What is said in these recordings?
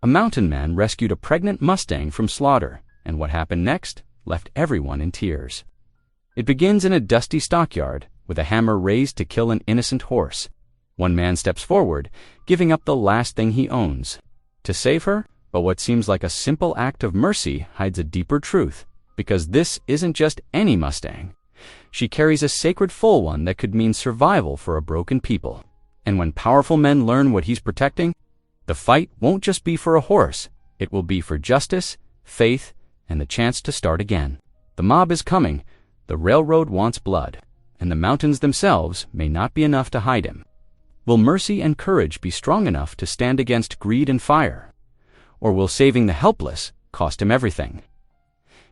A mountain man rescued a pregnant Mustang from slaughter, and what happened next left everyone in tears. It begins in a dusty stockyard, with a hammer raised to kill an innocent horse. One man steps forward, giving up the last thing he owns to save her, but what seems like a simple act of mercy hides a deeper truth, because this isn't just any Mustang. She carries a sacred full one that could mean survival for a broken people. And when powerful men learn what he's protecting, the fight won't just be for a horse, it will be for justice, faith, and the chance to start again. The mob is coming, the railroad wants blood, and the mountains themselves may not be enough to hide him. Will mercy and courage be strong enough to stand against greed and fire? Or will saving the helpless cost him everything?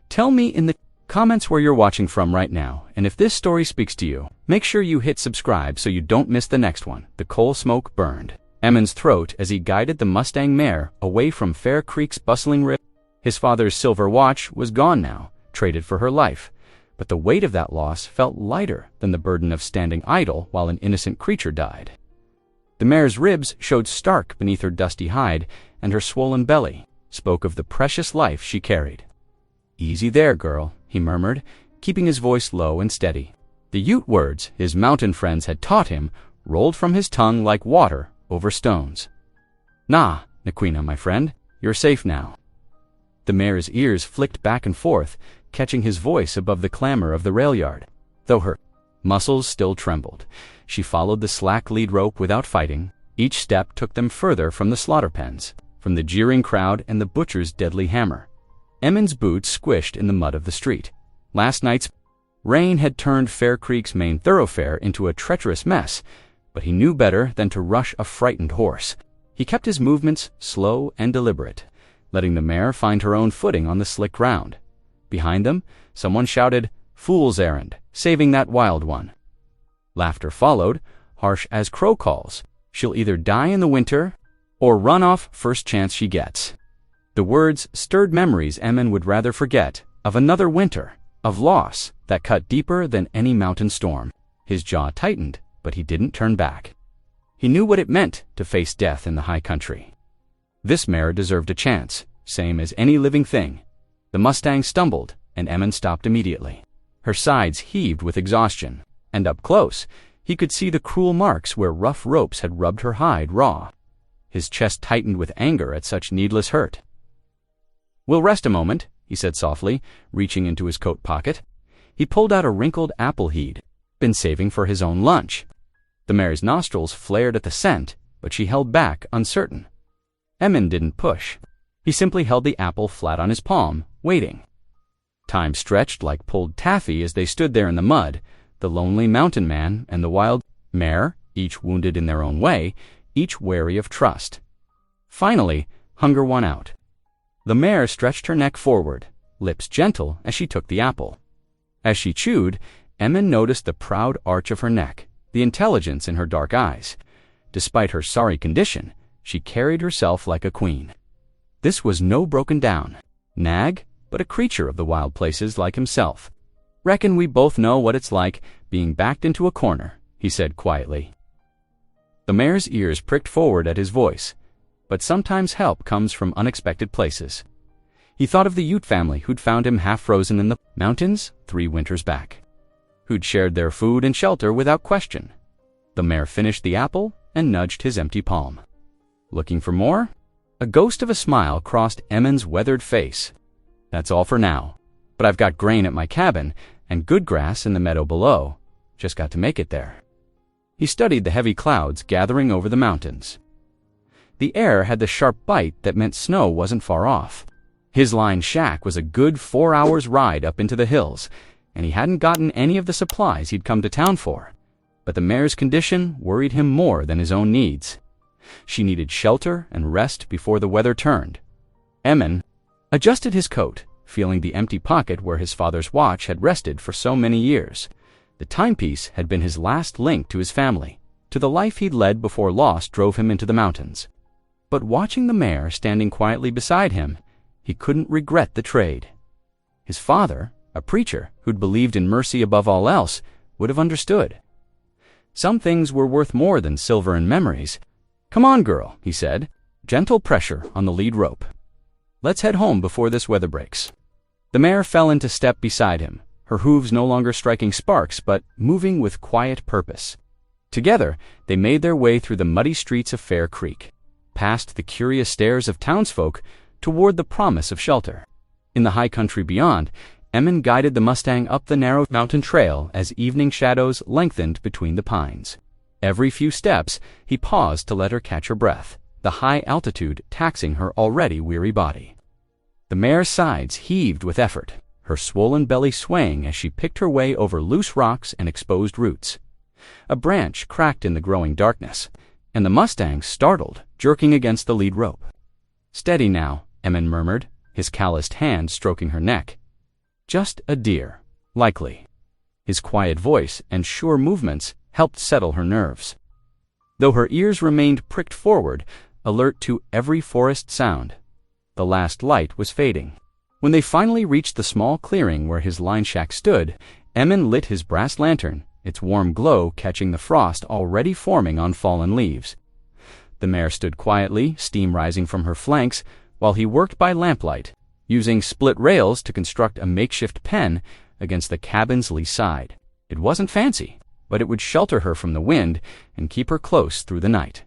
Tell me in the comments where you're watching from right now, and if this story speaks to you, make sure you hit subscribe so you don't miss the next one. The coal smoke burned Emmon's throat as he guided the Mustang mare away from Fair Creek's bustling river. His father's silver watch was gone now, traded for her life, but the weight of that loss felt lighter than the burden of standing idle while an innocent creature died. The mare's ribs showed stark beneath her dusty hide, and her swollen belly spoke of the precious life she carried. "Easy there, girl," he murmured, keeping his voice low and steady. The Ute words his mountain friends had taught him rolled from his tongue like water over stones. "Nah, Naquina, my friend, you're safe now." The mare's ears flicked back and forth, catching his voice above the clamor of the rail yard. Though her muscles still trembled, she followed the slack lead rope without fighting. Each step took them further from the slaughter pens, from the jeering crowd and the butcher's deadly hammer. Emmon's boots squished in the mud of the street. Last night's rain had turned Fair Creek's main thoroughfare into a treacherous mess, but he knew better than to rush a frightened horse. He kept his movements slow and deliberate, letting the mare find her own footing on the slick ground. Behind them, someone shouted, "Fool's errand, saving that wild one." Laughter followed, harsh as crow calls. "She'll either die in the winter or run off first chance she gets." The words stirred memories Emmon would rather forget, of another winter, of loss that cut deeper than any mountain storm. His jaw tightened, but he didn't turn back. He knew what it meant to face death in the high country. This mare deserved a chance, same as any living thing. The Mustang stumbled, and Emmon stopped immediately. Her sides heaved with exhaustion, and up close, he could see the cruel marks where rough ropes had rubbed her hide raw. His chest tightened with anger at such needless hurt. "We'll rest a moment," he said softly, reaching into his coat pocket. He pulled out a wrinkled apple he'd been saving for his own lunch. The mare's nostrils flared at the scent, but she held back, uncertain. Emmon didn't push. He simply held the apple flat on his palm, waiting. Time stretched like pulled taffy as they stood there in the mud, the lonely mountain man and the wild mare, each wounded in their own way, each wary of trust. Finally, hunger won out. The mare stretched her neck forward, lips gentle as she took the apple. As she chewed, Emmon noticed the proud arch of her neck, the intelligence in her dark eyes. Despite her sorry condition, she carried herself like a queen. This was no broken down nag, but a creature of the wild places like himself. "Reckon we both know what it's like being backed into a corner," he said quietly. The mare's ears pricked forward at his voice, but sometimes help comes from unexpected places. He thought of the Ute family who'd found him half frozen in the mountains 3 winters back, who'd shared their food and shelter without question. The mare finished the apple and nudged his empty palm. "Looking for more?" A ghost of a smile crossed Emmon's weathered face. "That's all for now, but I've got grain at my cabin and good grass in the meadow below. Just got to make it there." He studied the heavy clouds gathering over the mountains. The air had the sharp bite that meant snow wasn't far off. His line shack was a good 4 hours' ride up into the hills, and he hadn't gotten any of the supplies he'd come to town for. But the mare's condition worried him more than his own needs. She needed shelter and rest before the weather turned. Emmon adjusted his coat, feeling the empty pocket where his father's watch had rested for so many years. The timepiece had been his last link to his family, to the life he'd led before loss drove him into the mountains. But watching the mare standing quietly beside him, he couldn't regret the trade. His father, a preacher who'd believed in mercy above all else, would have understood. Some things were worth more than silver and memories. "Come on, girl," he said, gentle pressure on the lead rope. "Let's head home before this weather breaks." The mare fell into step beside him, her hooves no longer striking sparks but moving with quiet purpose. Together, they made their way through the muddy streets of Fair Creek, past the curious stares of townsfolk, toward the promise of shelter. In the high country beyond, Emin guided the Mustang up the narrow mountain trail as evening shadows lengthened between the pines. Every few steps, he paused to let her catch her breath, the high altitude taxing her already weary body. The mare's sides heaved with effort, her swollen belly swaying as she picked her way over loose rocks and exposed roots. A branch cracked in the growing darkness, and the Mustang startled, jerking against the lead rope. "Steady now," Emin murmured, his calloused hand stroking her neck. "Just a deer, likely." His quiet voice and sure movements helped settle her nerves. Though her ears remained pricked forward, alert to every forest sound, the last light was fading. When they finally reached the small clearing where his line shack stood, Emin lit his brass lantern, its warm glow catching the frost already forming on fallen leaves. The mare stood quietly, steam rising from her flanks, while he worked by lamplight, using split rails to construct a makeshift pen against the cabin's lee side. It wasn't fancy, but it would shelter her from the wind and keep her close through the night.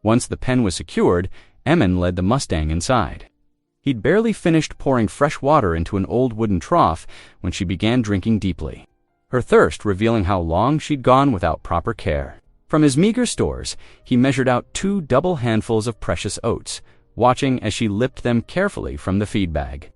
Once the pen was secured, Emin led the Mustang inside. He'd barely finished pouring fresh water into an old wooden trough when she began drinking deeply, her thirst revealing how long she'd gone without proper care. From his meager stores, he measured out 2 double handfuls of precious oats, watching as she lipped them carefully from the feed bag.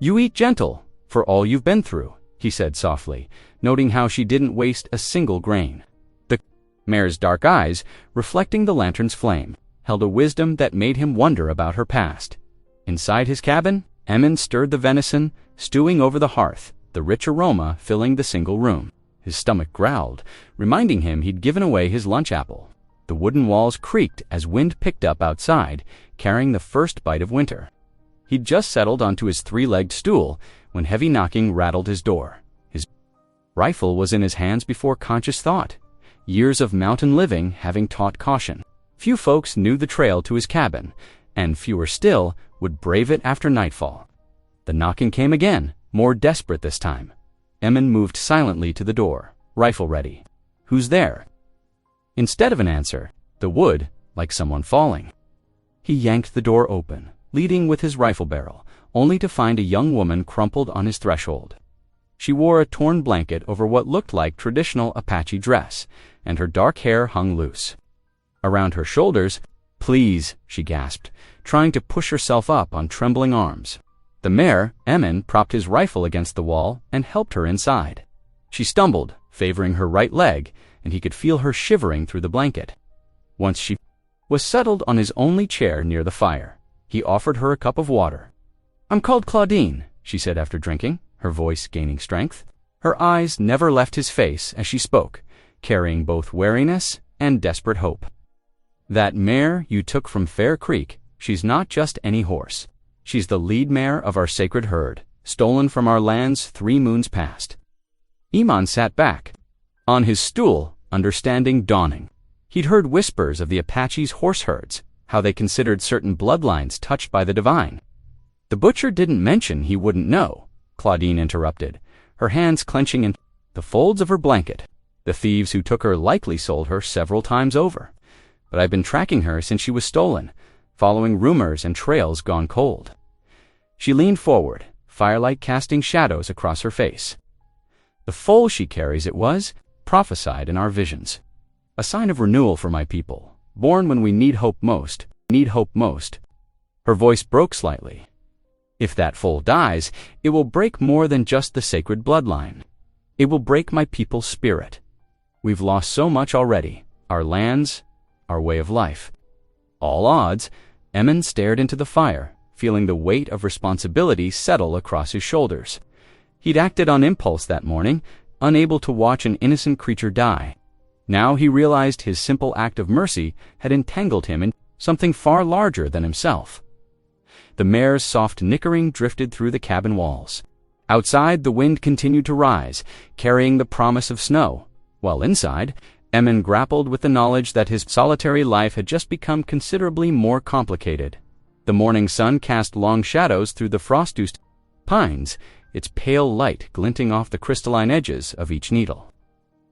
"You eat gentle, for all you've been through," he said softly, noting how she didn't waste a single grain. The mare's dark eyes, reflecting the lantern's flame, held a wisdom that made him wonder about her past. Inside his cabin, Emin stirred the venison, stewing over the hearth, the rich aroma filling the single room. His stomach growled, reminding him he'd given away his lunch apple. The wooden walls creaked as wind picked up outside, carrying the first bite of winter. He'd just settled onto his 3-legged stool when heavy knocking rattled his door. His rifle was in his hands before conscious thought, years of mountain living having taught caution. Few folks knew the trail to his cabin, and fewer still would brave it after nightfall. The knocking came again, more desperate this time. Emin moved silently to the door, rifle ready. "Who's there?" Instead of an answer, the wood, like someone falling. He yanked the door open, leading with his rifle barrel, only to find a young woman crumpled on his threshold. She wore a torn blanket over what looked like traditional Apache dress, and her dark hair hung loose. Around her shoulders, "Please," she gasped, trying to push herself up on trembling arms. The mare, Emin, propped his rifle against the wall and helped her inside. She stumbled, favoring her right leg, and he could feel her shivering through the blanket. Once she was settled on his only chair near the fire, he offered her a cup of water. "I'm called Claudine," she said after drinking, her voice gaining strength. Her eyes never left his face as she spoke, carrying both wariness and desperate hope. "That mare you took from Fair Creek, she's not just any horse. She's the lead mare of our sacred herd, stolen from our lands 3 moons past." Iman sat back on his stool, understanding dawning. He'd heard whispers of the Apaches' horse herds, how they considered certain bloodlines touched by the divine. "The butcher didn't mention he wouldn't know," Claudine interrupted, her hands clenching in the folds of her blanket. "The thieves who took her likely sold her several times over. But I've been tracking her since she was stolen, following rumors and trails gone cold." She leaned forward, firelight casting shadows across her face. "The foal she carries, it was, prophesied in our visions. A sign of renewal for my people, born when we need hope most. Her voice broke slightly. "If that foal dies, it will break more than just the sacred bloodline. It will break my people's spirit. We've lost so much already, our lands, our way of life." All odds, Emin stared into the fire, feeling the weight of responsibility settle across his shoulders. He'd acted on impulse that morning, unable to watch an innocent creature die. Now he realized his simple act of mercy had entangled him in something far larger than himself. The mare's soft nickering drifted through the cabin walls. Outside, the wind continued to rise, carrying the promise of snow, while inside, Emin grappled with the knowledge that his solitary life had just become considerably more complicated. The morning sun cast long shadows through the frost-dusted pines, its pale light glinting off the crystalline edges of each needle.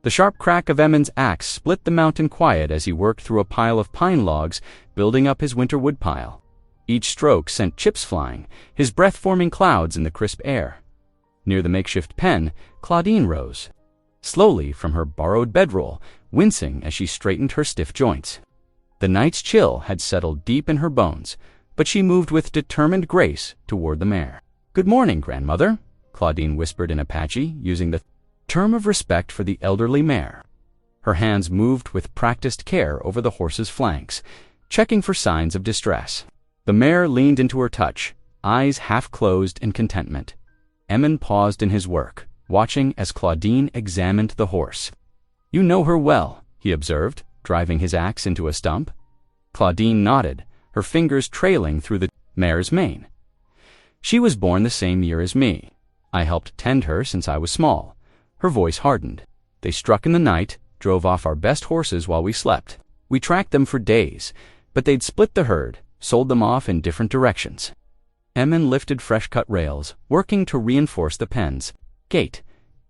The sharp crack of Emin's axe split the mountain quiet as he worked through a pile of pine logs, building up his winter woodpile. Each stroke sent chips flying, his breath forming clouds in the crisp air. Near the makeshift pen, Claudine rose, slowly from her borrowed bedroll, wincing as she straightened her stiff joints. The night's chill had settled deep in her bones, but she moved with determined grace toward the mare. "Good morning, grandmother," Claudine whispered in Apache, using the term of respect for the elderly mare. Her hands moved with practiced care over the horse's flanks, checking for signs of distress. The mare leaned into her touch, eyes half closed in contentment. Emin paused in his work, watching as Claudine examined the horse. "You know her well," he observed, driving his axe into a stump. Claudine nodded, her fingers trailing through the mare's mane. "She was born the same year as me. I helped tend her since I was small." Her voice hardened. "They struck in the night, drove off our best horses while we slept. We tracked them for days, but they'd split the herd, sold them off in different directions." Emin lifted fresh-cut rails, working to reinforce the pen's gate.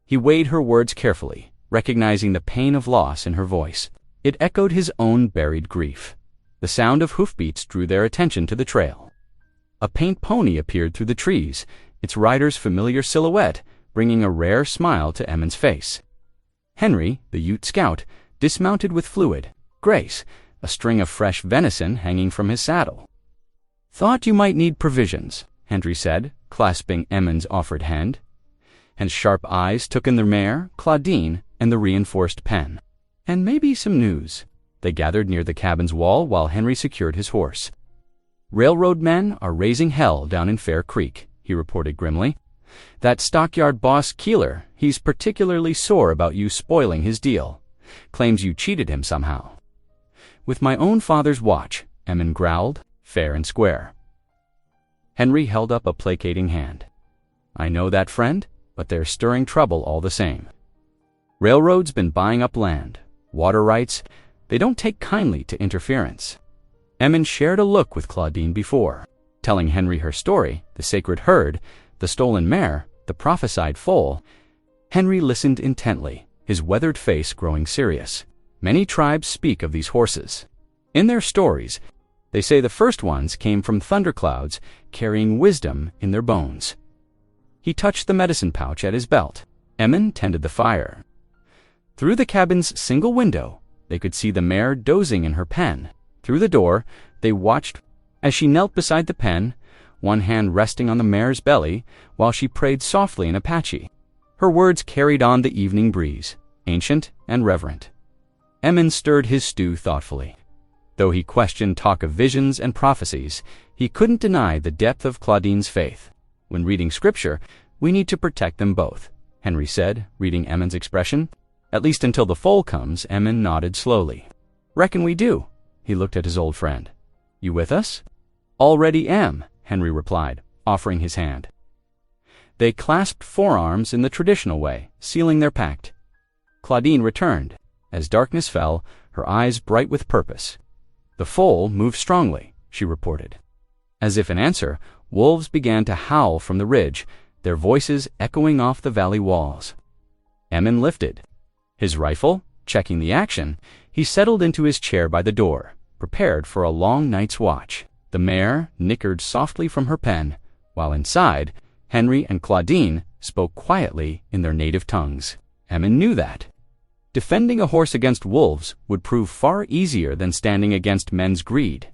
He weighed her words carefully, recognizing the pain of loss in her voice. It echoed his own buried grief. The sound of hoofbeats drew their attention to the trail. A paint pony appeared through the trees, its rider's familiar silhouette bringing a rare smile to Emin's face. Henry, the Ute scout, dismounted with fluid grace, a string of fresh venison hanging from his saddle. "Thought you might need provisions," Henry said, clasping Emin's offered hand. And sharp eyes took in the mare, Claudine, and the reinforced pen. "And maybe some news." They gathered near the cabin's wall while Henry secured his horse. "Railroad men are raising hell down in Fair Creek," he reported grimly. "That stockyard boss Keeler, he's particularly sore about you spoiling his deal. Claims you cheated him somehow." "With my own father's watch," Emin growled, fair and square. Henry held up a placating hand. "I know that, friend, but they're stirring trouble all the same. Railroad's been buying up land, water rights. They don't take kindly to interference." Emin shared a look with Claudine before, telling Henry her story, the sacred herd, the stolen mare, the prophesied foal. Henry listened intently, his weathered face growing serious. Many tribes speak of these horses. In their stories, they say the first ones came from thunderclouds, carrying wisdom in their bones. He touched the medicine pouch at his belt. Emin tended the fire. Through the cabin's single window, they could see the mare dozing in her pen. Through the door, they watched as she knelt beside the pen, one hand resting on the mare's belly, while she prayed softly in Apache. Her words carried on the evening breeze, ancient and reverent. Emin stirred his stew thoughtfully. Though he questioned talk of visions and prophecies, he couldn't deny the depth of Claudine's faith. "When reading scripture, we need to protect them both," Henry said, reading Emin's expression. "At least until the foal comes." Emin nodded slowly. "Reckon we do." He looked at his old friend. "You with us?" "Already am," Henry replied, offering his hand. They clasped forearms in the traditional way, sealing their pact. Claudine returned. As darkness fell, her eyes bright with purpose. "The foal moved strongly," she reported. As if in answer, wolves began to howl from the ridge, their voices echoing off the valley walls. Emin lifted. His rifle, checking the action, he settled into his chair by the door, prepared for a long night's watch. The mare nickered softly from her pen, while inside, Henry and Claudine spoke quietly in their native tongues. Emin knew that. Defending a horse against wolves would prove far easier than standing against men's greed.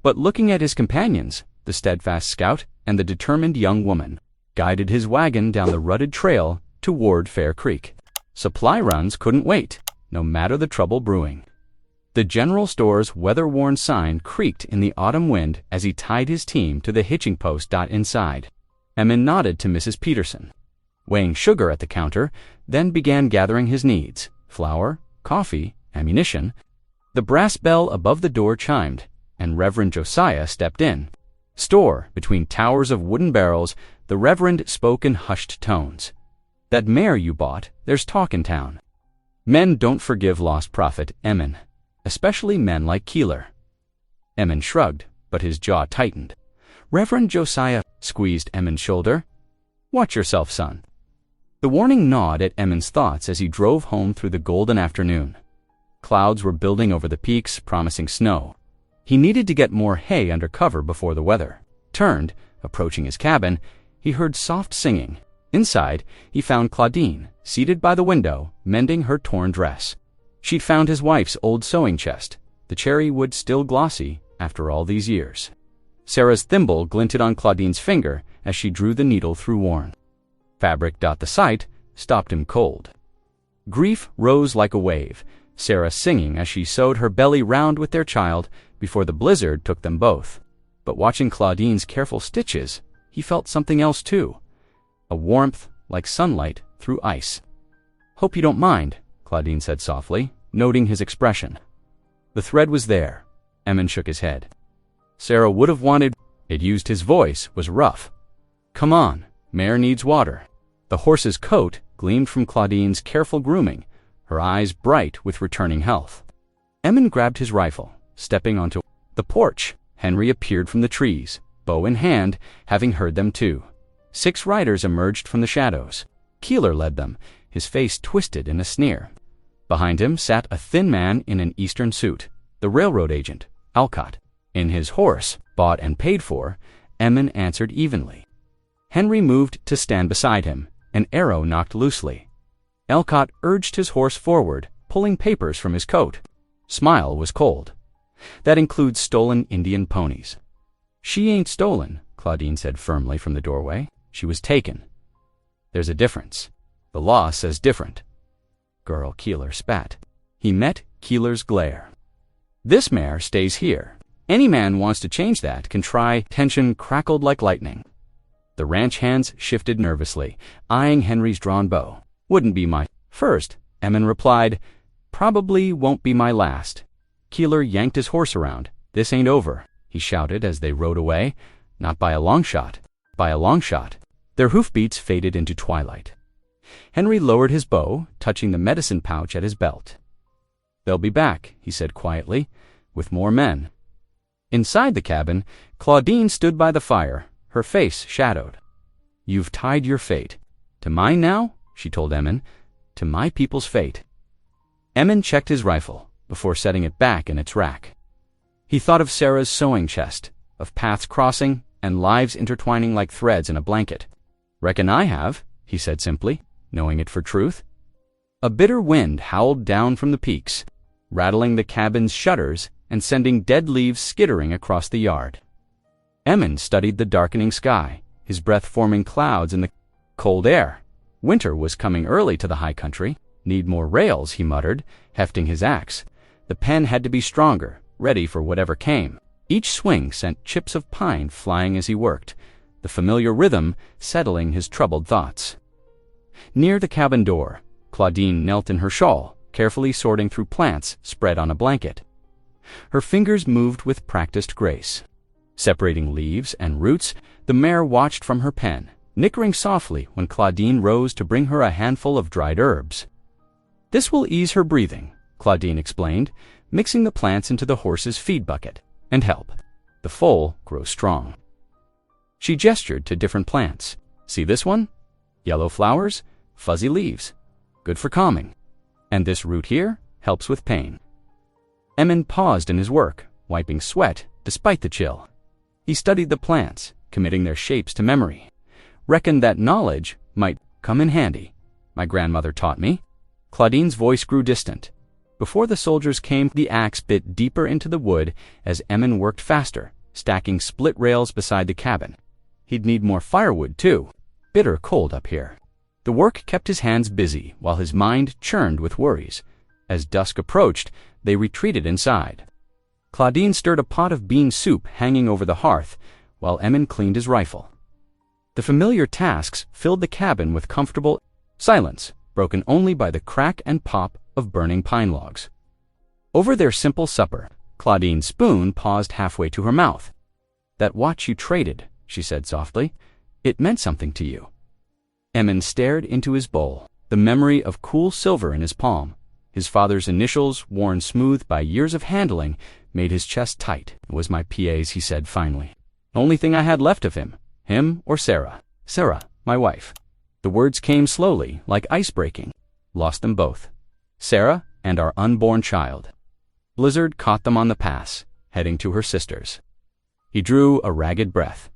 But looking at his companions, the steadfast scout and the determined young woman, guided his wagon down the rutted trail toward Fair Creek. Supply runs couldn't wait, no matter the trouble brewing. The general store's weather-worn sign creaked in the autumn wind as he tied his team to the hitching post inside. Emin nodded to Mrs. Peterson, weighing sugar at the counter, then began gathering his needs: flour, coffee, ammunition. The brass bell above the door chimed, and Reverend Josiah stepped in. Store, between towers of wooden barrels, the Reverend spoke in hushed tones. "That mare you bought, there's talk in town." Men don't forgive lost prophet Emin, especially men like Keeler. Emin shrugged, but his jaw tightened. Reverend Josiah squeezed Emin's shoulder. Watch yourself, son. The warning gnawed at Emin's thoughts as he drove home through the golden afternoon. Clouds were building over the peaks, promising snow. He needed to get more hay under cover before the weather turned. Approaching his cabin, he heard soft singing. Inside, he found Claudine, seated by the window, mending her torn dress. She'd found his wife's old sewing chest, the cherry wood still glossy after all these years. Sarah's thimble glinted on Claudine's finger as she drew the needle through worn fabric. The sight stopped him cold. Grief rose like a wave, Sarah singing as she sewed her belly round with their child before the blizzard took them both. But watching Claudine's careful stitches, he felt something else too. A warmth like sunlight through ice. Hope you don't mind, Claudine said softly, noting his expression. The thread was there. Emin shook his head. Sarah would have wanted it. Used his voice was rough. Come on, mare needs water. The horse's coat gleamed from Claudine's careful grooming, her eyes bright with returning health. Emin grabbed his rifle, stepping onto the porch. Henry appeared from the trees, bow in hand, having heard them too. 6 riders emerged from the shadows. Keeler led them, his face twisted in a sneer. Behind him sat a thin man in an Eastern suit, the railroad agent, Alcott. In his horse, bought and paid for, Emin answered evenly. Henry moved to stand beside him, an arrow knocked loosely. Alcott urged his horse forward, pulling papers from his coat. Smile was cold. That includes stolen Indian ponies. She ain't stolen, Claudine said firmly from the doorway. She was taken. There's a difference. The law says different. Girl, Keeler spat. He met Keeler's glare. This mare stays here. Any man wants to change that can try. Tension crackled like lightning. The ranch hands shifted nervously, eyeing Henry's drawn bow. Wouldn't be my first, Emin replied. Probably won't be my last. Keeler yanked his horse around. This ain't over, he shouted as they rode away. Not by a long shot. By a long shot. Their hoofbeats faded into twilight. Henry lowered his bow, touching the medicine pouch at his belt. They'll be back, he said quietly, with more men. Inside the cabin, Claudine stood by the fire, her face shadowed. You've tied your fate. To mine now, she told Emin. To my people's fate. Emin checked his rifle before setting it back in its rack. He thought of Sarah's sewing chest, of paths crossing and lives intertwining like threads in a blanket. Reckon I have, he said simply, knowing it for truth. A bitter wind howled down from the peaks, rattling the cabin's shutters and sending dead leaves skittering across the yard. Emin studied the darkening sky, his breath forming clouds in the cold air. Winter was coming early to the high country. Need more rails, he muttered, hefting his axe. The pen had to be stronger, ready for whatever came. Each swing sent chips of pine flying as he worked, the familiar rhythm settling his troubled thoughts. Near the cabin door, Claudine knelt in her shawl, carefully sorting through plants spread on a blanket. Her fingers moved with practiced grace. Separating leaves and roots, the mare watched from her pen, nickering softly when Claudine rose to bring her a handful of dried herbs. This will ease her breathing, Claudine explained, mixing the plants into the horse's feed bucket, and help the foal grow strong. She gestured to different plants. See this one? Yellow flowers, fuzzy leaves. Good for calming. And this root here helps with pain. Emin paused in his work, wiping sweat despite the chill. He studied the plants, committing their shapes to memory. Reckoned that knowledge might come in handy. My grandmother taught me. Claudine's voice grew distant. Before the soldiers came, the axe bit deeper into the wood as Emin worked faster, stacking split rails beside the cabin. He'd need more firewood, too. Bitter cold up here. The work kept his hands busy while his mind churned with worries. As dusk approached, they retreated inside. Claudine stirred a pot of bean soup hanging over the hearth while Emin cleaned his rifle. The familiar tasks filled the cabin with comfortable silence, broken only by the crack and pop of burning pine logs. Over their simple supper, Claudine's spoon paused halfway to her mouth. That watch you traded, she said softly. It meant something to you. Emin stared into his bowl, the memory of cool silver in his palm. His father's initials, worn smooth by years of handling, made his chest tight. It was my PA's, he said finally. Only thing I had left of him or Sarah. Sarah, my wife. The words came slowly, like ice breaking. Lost them both. Sarah and our unborn child. Blizzard caught them on the pass, heading to her sister's. He drew a ragged breath.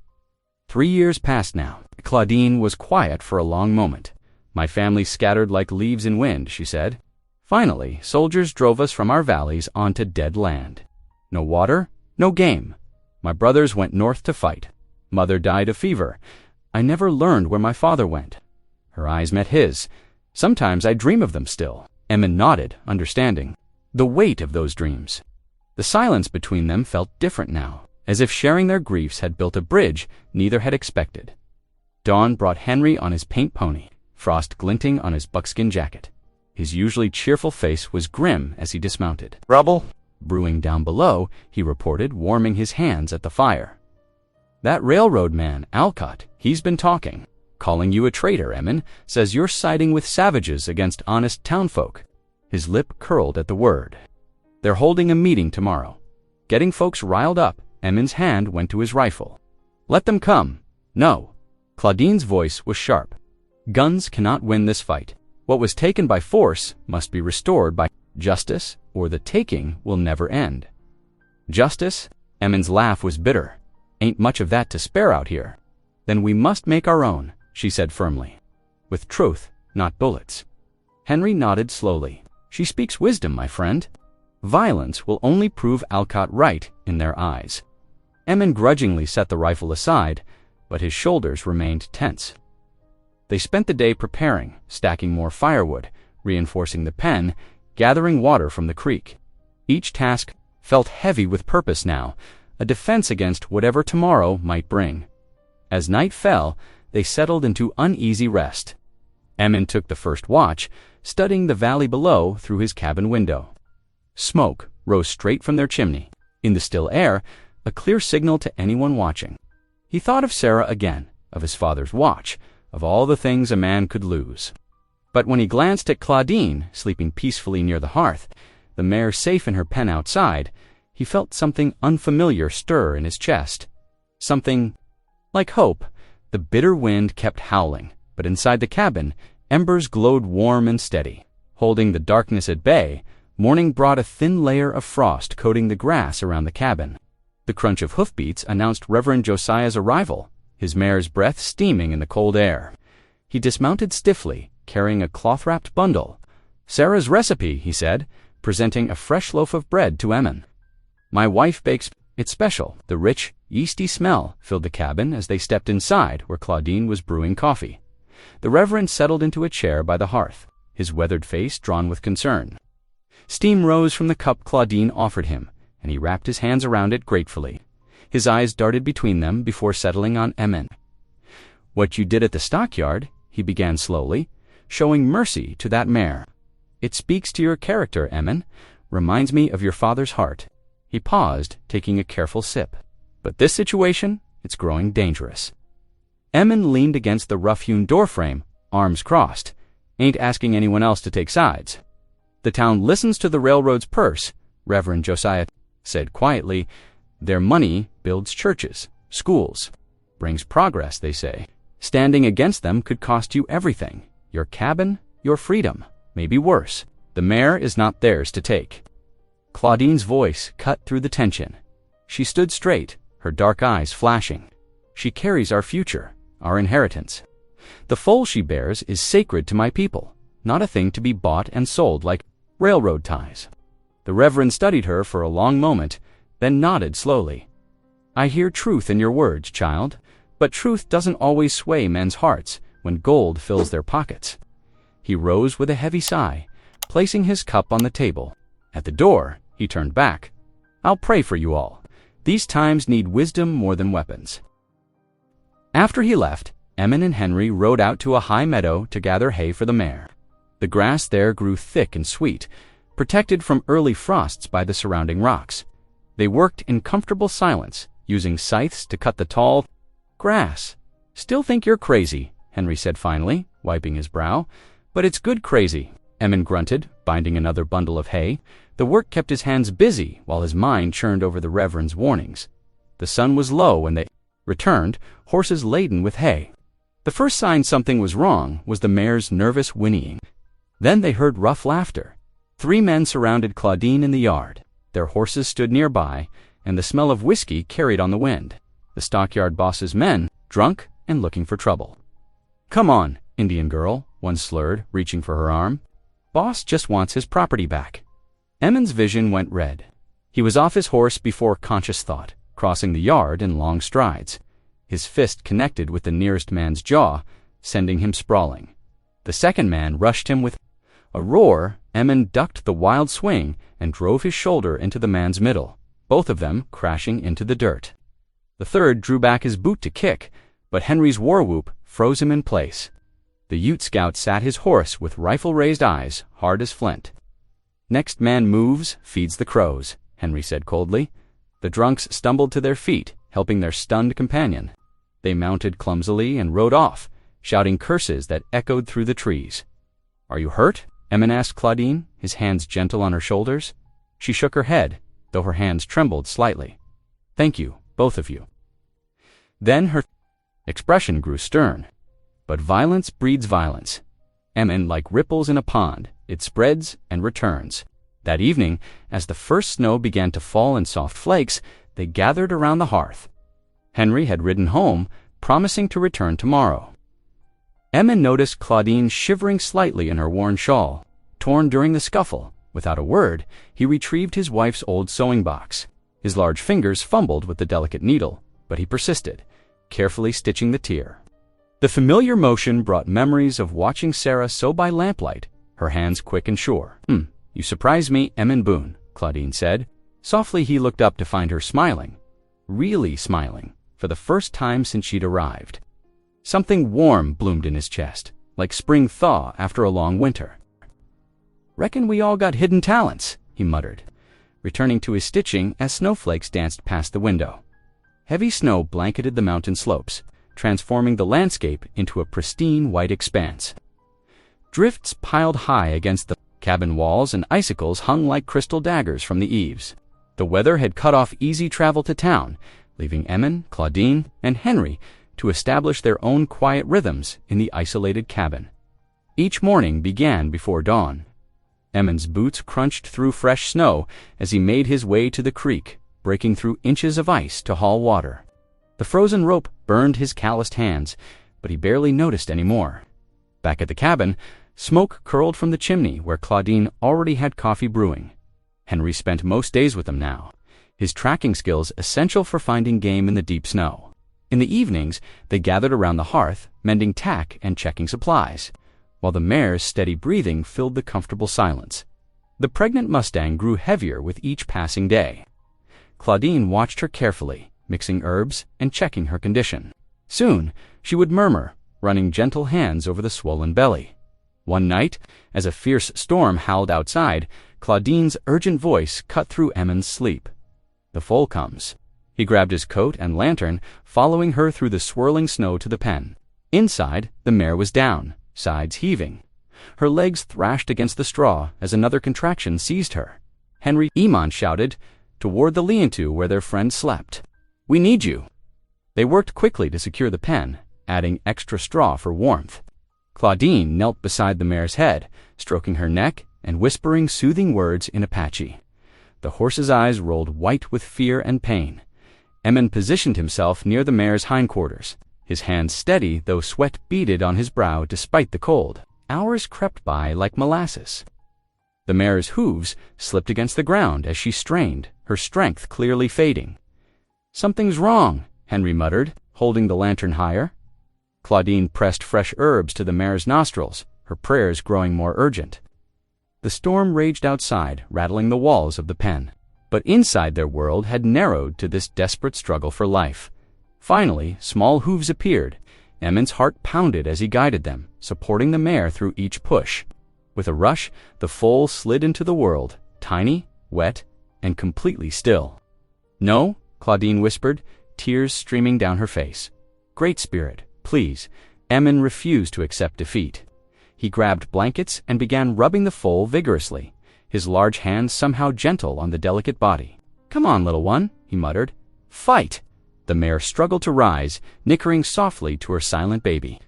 3 years passed now. Claudine was quiet for a long moment. My family scattered like leaves in wind, she said. Finally, soldiers drove us from our valleys onto dead land. No water, no game. My brothers went north to fight. Mother died of fever. I never learned where my father went. Her eyes met his. Sometimes I dream of them still. Emmon nodded, understanding. The weight of those dreams. The silence between them felt different now, as if sharing their griefs had built a bridge neither had expected. Dawn brought Henry on his paint pony, frost glinting on his buckskin jacket. His usually cheerful face was grim as he dismounted. Rubble? Brewing down below, he reported, warming his hands at the fire. That railroad man, Alcott, he's been talking. Calling you a traitor, Emmon, says you're siding with savages against honest townfolk. His lip curled at the word. They're holding a meeting tomorrow. Getting folks riled up, Emmon's hand went to his rifle. Let them come. No. Claudine's voice was sharp. Guns cannot win this fight. What was taken by force must be restored by justice, or the taking will never end. Justice? Emmon's laugh was bitter. Ain't much of that to spare out here. Then we must make our own, she said firmly. With truth, not bullets. Henry nodded slowly. She speaks wisdom, my friend. Violence will only prove Alcott right in their eyes. Emmon grudgingly set the rifle aside, but his shoulders remained tense. They spent the day preparing, stacking more firewood, reinforcing the pen, gathering water from the creek. Each task felt heavy with purpose now, a defense against whatever tomorrow might bring. As night fell, they settled into uneasy rest. Emmon took the first watch, studying the valley below through his cabin window. Smoke rose straight from their chimney. In the still air, a clear signal to anyone watching. He thought of Sarah again, of his father's watch, of all the things a man could lose. But when he glanced at Claudine, sleeping peacefully near the hearth, the mare safe in her pen outside, he felt something unfamiliar stir in his chest. Something like hope. The bitter wind kept howling, but inside the cabin, embers glowed warm and steady. Holding the darkness at bay, morning brought a thin layer of frost coating the grass around the cabin. The crunch of hoofbeats announced Reverend Josiah's arrival, his mare's breath steaming in the cold air. He dismounted stiffly, carrying a cloth-wrapped bundle. Sarah's recipe, he said, presenting a fresh loaf of bread to Emmon. My wife bakes. It's special. The rich, yeasty smell filled the cabin as they stepped inside where Claudine was brewing coffee. The Reverend settled into a chair by the hearth, his weathered face drawn with concern. Steam rose from the cup Claudine offered him, and he wrapped his hands around it gratefully. His eyes darted between them before settling on Emmon. What you did at the stockyard, he began slowly, showing mercy to that mare. It speaks to your character, Emmon, reminds me of your father's heart. He paused, taking a careful sip. But this situation, it's growing dangerous. Emmon leaned against the rough-hewn doorframe, arms crossed. Ain't asking anyone else to take sides. The town listens to the railroad's purse, Reverend Josiah said quietly. Their money builds churches, schools, brings progress, they say. Standing against them could cost you everything. Your cabin, your freedom, maybe worse. The mare is not theirs to take. Claudine's voice cut through the tension. She stood straight, her dark eyes flashing. She carries our future, our inheritance. The foal she bears is sacred to my people, not a thing to be bought and sold like railroad ties. The Reverend studied her for a long moment, then nodded slowly. I hear truth in your words, child, but truth doesn't always sway men's hearts when gold fills their pockets. He rose with a heavy sigh, placing his cup on the table. At the door, he turned back. I'll pray for you all. These times need wisdom more than weapons. After he left, Emmon and Henry rode out to a high meadow to gather hay for the mare. The grass there grew thick and sweet, protected from early frosts by the surrounding rocks. They worked in comfortable silence, using scythes to cut the tall grass. Still think you're crazy, Henry said finally, wiping his brow. But it's good crazy. Emmon grunted, binding another bundle of hay. The work kept his hands busy while his mind churned over the Reverend's warnings. The sun was low when they returned, horses laden with hay. The first sign something was wrong was the mare's nervous whinnying. Then they heard rough laughter. 3 men surrounded Claudine in the yard. Their horses stood nearby, and the smell of whiskey carried on the wind. The stockyard boss's men, drunk and looking for trouble. "Come on, Indian girl," one slurred, reaching for her arm. "Boss just wants his property back." Emmon's vision went red. He was off his horse before conscious thought, crossing the yard in long strides. His fist connected with the nearest man's jaw, sending him sprawling. The second man rushed him with a roar. Emmon ducked the wild swing and drove his shoulder into the man's middle, both of them crashing into the dirt. The third drew back his boot to kick, but Henry's war whoop froze him in place. The Ute scout sat his horse with rifle-raised eyes, hard as flint. "Next man moves, feeds the crows," Henry said coldly. The drunks stumbled to their feet, helping their stunned companion. They mounted clumsily and rode off, shouting curses that echoed through the trees. "Are you hurt?" Emmon asked Claudine, his hands gentle on her shoulders. She shook her head, though her hands trembled slightly. "Thank you, both of you." Then her expression grew stern. But violence breeds violence. Emmon, like ripples in a pond, it spreads and returns. That evening, as the first snow began to fall in soft flakes, they gathered around the hearth. Henry had ridden home, promising to return tomorrow. Emmon noticed Claudine shivering slightly in her worn shawl. Torn during the scuffle, without a word, he retrieved his wife's old sewing box. His large fingers fumbled with the delicate needle, but he persisted, carefully stitching the tear. The familiar motion brought memories of watching Sarah sew by lamplight, her hands quick and sure. You surprise me, Emmon Boone," Claudine said. Softly he looked up to find her smiling. Really smiling, for the first time since she'd arrived. Something warm bloomed in his chest, like spring thaw after a long winter. "Reckon we all got hidden talents," he muttered, returning to his stitching as snowflakes danced past the window. Heavy snow blanketed the mountain slopes, transforming the landscape into a pristine white expanse. Drifts piled high against the cabin walls and icicles hung like crystal daggers from the eaves. The weather had cut off easy travel to town, leaving Emmon, Claudine, and Henry to establish their own quiet rhythms in the isolated cabin. Each morning began before dawn. Emmon's boots crunched through fresh snow as he made his way to the creek, breaking through inches of ice to haul water. The frozen rope burned his calloused hands, but he barely noticed any more. Back at the cabin, smoke curled from the chimney where Claudine already had coffee brewing. Henry spent most days with them now, his tracking skills essential for finding game in the deep snow. In the evenings, they gathered around the hearth, mending tack and checking supplies, while the mare's steady breathing filled the comfortable silence. The pregnant Mustang grew heavier with each passing day. Claudine watched her carefully, mixing herbs and checking her condition. Soon, she would murmur, running gentle hands over the swollen belly. One night, as a fierce storm howled outside, Claudine's urgent voice cut through Emmon's sleep. "The foal comes." He grabbed his coat and lantern, following her through the swirling snow to the pen. Inside, the mare was down, sides heaving. Her legs thrashed against the straw as another contraction seized her. Henry Emon shouted toward the lean-to where their friend slept. "We need you." They worked quickly to secure the pen, adding extra straw for warmth. Claudine knelt beside the mare's head, stroking her neck and whispering soothing words in Apache. The horse's eyes rolled white with fear and pain. Emmon positioned himself near the mare's hindquarters, his hands steady though sweat beaded on his brow despite the cold. Hours crept by like molasses. The mare's hooves slipped against the ground as she strained, her strength clearly fading. "Something's wrong," Henry muttered, holding the lantern higher. Claudine pressed fresh herbs to the mare's nostrils, her prayers growing more urgent. The storm raged outside, rattling the walls of the pen. But inside their world had narrowed to this desperate struggle for life. Finally, small hooves appeared. Emmon's heart pounded as he guided them, supporting the mare through each push. With a rush, the foal slid into the world, tiny, wet, and completely still. "No," Claudine whispered, tears streaming down her face. "Great Spirit, please." Emmon refused to accept defeat. He grabbed blankets and began rubbing the foal vigorously, his large hands somehow gentle on the delicate body. "Come on, little one," he muttered. "Fight!" The mare struggled to rise, nickering softly to her silent baby.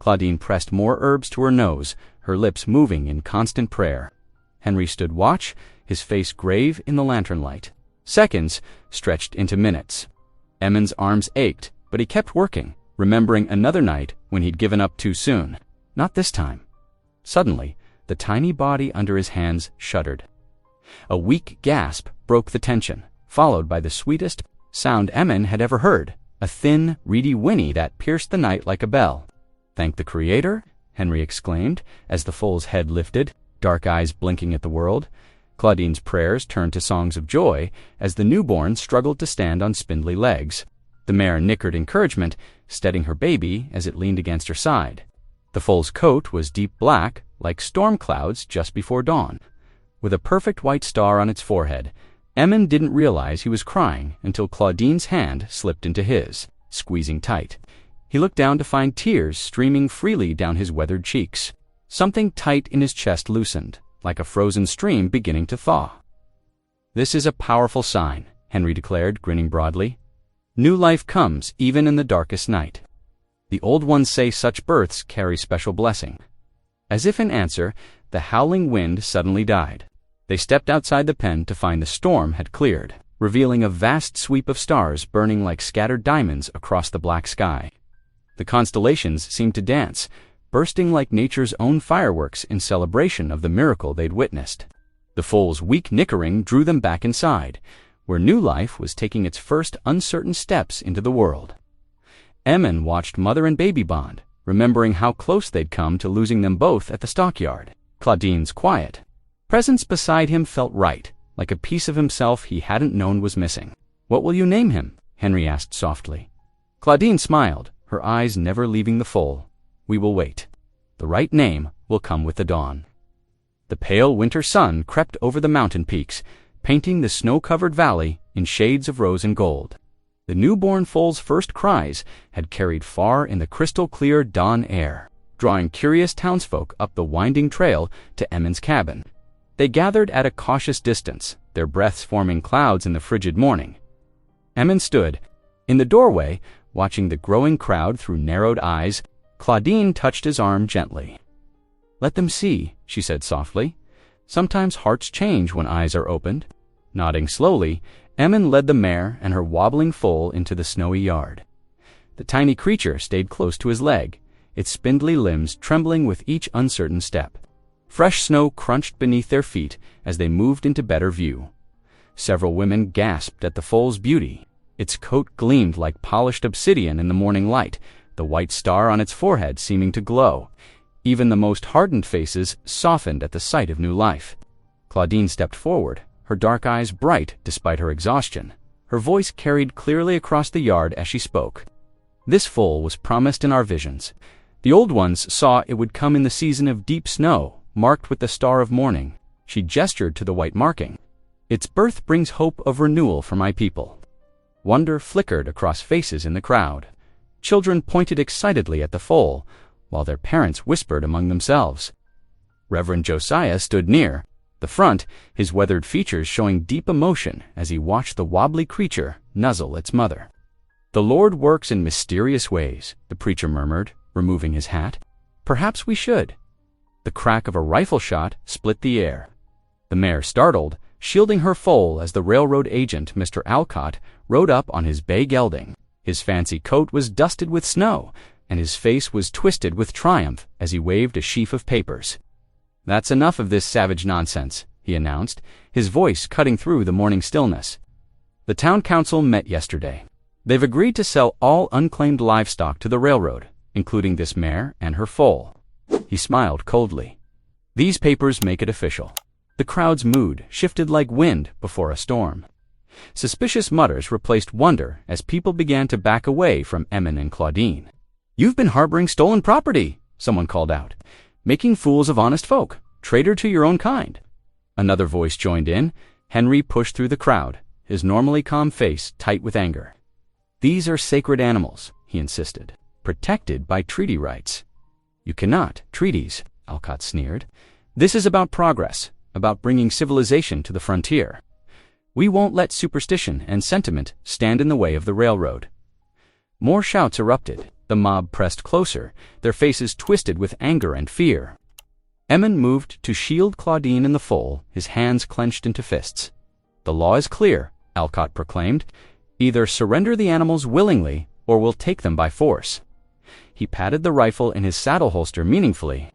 Claudine pressed more herbs to her nose, her lips moving in constant prayer. Henry stood watch, his face grave in the lantern light. Seconds stretched into minutes. Emmen's arms ached, but he kept working, remembering another night when he'd given up too soon. Not this time. Suddenly, the tiny body under his hands shuddered. A weak gasp broke the tension, followed by the sweetest sound Emmen had ever heard, a thin, reedy whinny that pierced the night like a bell. "Thank the Creator?" Henry exclaimed, as the foal's head lifted, dark eyes blinking at the world. Claudine's prayers turned to songs of joy as the newborn struggled to stand on spindly legs. The mare nickered encouragement, steadying her baby as it leaned against her side. The foal's coat was deep black, like storm clouds just before dawn. With a perfect white star on its forehead, Emmen didn't realize he was crying until Claudine's hand slipped into his, squeezing tight. He looked down to find tears streaming freely down his weathered cheeks. Something tight in his chest loosened, like a frozen stream beginning to thaw. "This is a powerful sign," Henry declared, grinning broadly. "New life comes even in the darkest night. The old ones say such births carry special blessing." As if in answer, the howling wind suddenly died. They stepped outside the pen to find the storm had cleared, revealing a vast sweep of stars burning like scattered diamonds across the black sky. The constellations seemed to dance, bursting like nature's own fireworks in celebration of the miracle they'd witnessed. The foal's weak nickering drew them back inside, where new life was taking its first uncertain steps into the world. Emmen watched mother and baby bond, remembering how close they'd come to losing them both at the stockyard. Claudine's quiet presence beside him felt right, like a piece of himself he hadn't known was missing. "What will you name him?" Henry asked softly. Claudine smiled, her eyes never leaving the foal. "We will wait. The right name will come with the dawn." The pale winter sun crept over the mountain peaks, painting the snow-covered valley in shades of rose and gold. The newborn foal's first cries had carried far in the crystal-clear dawn air, drawing curious townsfolk up the winding trail to Emmen's cabin. They gathered at a cautious distance, their breaths forming clouds in the frigid morning. Emmen stood in the doorway, watching the growing crowd through narrowed eyes. Claudine touched his arm gently. "Let them see," she said softly. "Sometimes hearts change when eyes are opened." Nodding slowly, Emmen led the mare and her wobbling foal into the snowy yard. The tiny creature stayed close to his leg, its spindly limbs trembling with each uncertain step. Fresh snow crunched beneath their feet as they moved into better view. Several women gasped at the foal's beauty. Its coat gleamed like polished obsidian in the morning light, the white star on its forehead seeming to glow. Even the most hardened faces softened at the sight of new life. Claudine stepped forward, her dark eyes bright despite her exhaustion. Her voice carried clearly across the yard as she spoke. "This foal was promised in our visions. The old ones saw it would come in the season of deep snow, marked with the star of morning." She gestured to the white marking. "Its birth brings hope of renewal for my people." Wonder flickered across faces in the crowd. Children pointed excitedly at the foal, while their parents whispered among themselves. Reverend Josiah stood near, the front, his weathered features showing deep emotion as he watched the wobbly creature nuzzle its mother. "The Lord works in mysterious ways," the preacher murmured, removing his hat. "Perhaps we should." The crack of a rifle shot split the air. The mare startled, shielding her foal as the railroad agent, Mr. Alcott, rode up on his bay gelding. His fancy coat was dusted with snow, and his face was twisted with triumph as he waved a sheaf of papers. "That's enough of this savage nonsense," he announced, his voice cutting through the morning stillness. "The town council met yesterday. They've agreed to sell all unclaimed livestock to the railroad, including this mare and her foal." He smiled coldly. "These papers make it official." The crowd's mood shifted like wind before a storm. Suspicious mutters replaced wonder as people began to back away from Emmen and Claudine. "You've been harboring stolen property," someone called out. "Making fools of honest folk, traitor to your own kind." Another voice joined in. Henry pushed through the crowd, his normally calm face tight with anger. "These are sacred animals," he insisted, "protected by treaty rights." "You cannot. Treaties." Alcott sneered. "This is about progress, about bringing civilization to the frontier. We won't let superstition and sentiment stand in the way of the railroad." More shouts erupted. The mob pressed closer, their faces twisted with anger and fear. Emin moved to shield Claudine in the foal, his hands clenched into fists. "The law is clear," Alcott proclaimed. "Either surrender the animals willingly, or we'll take them by force." He patted the rifle in his saddle holster meaningfully.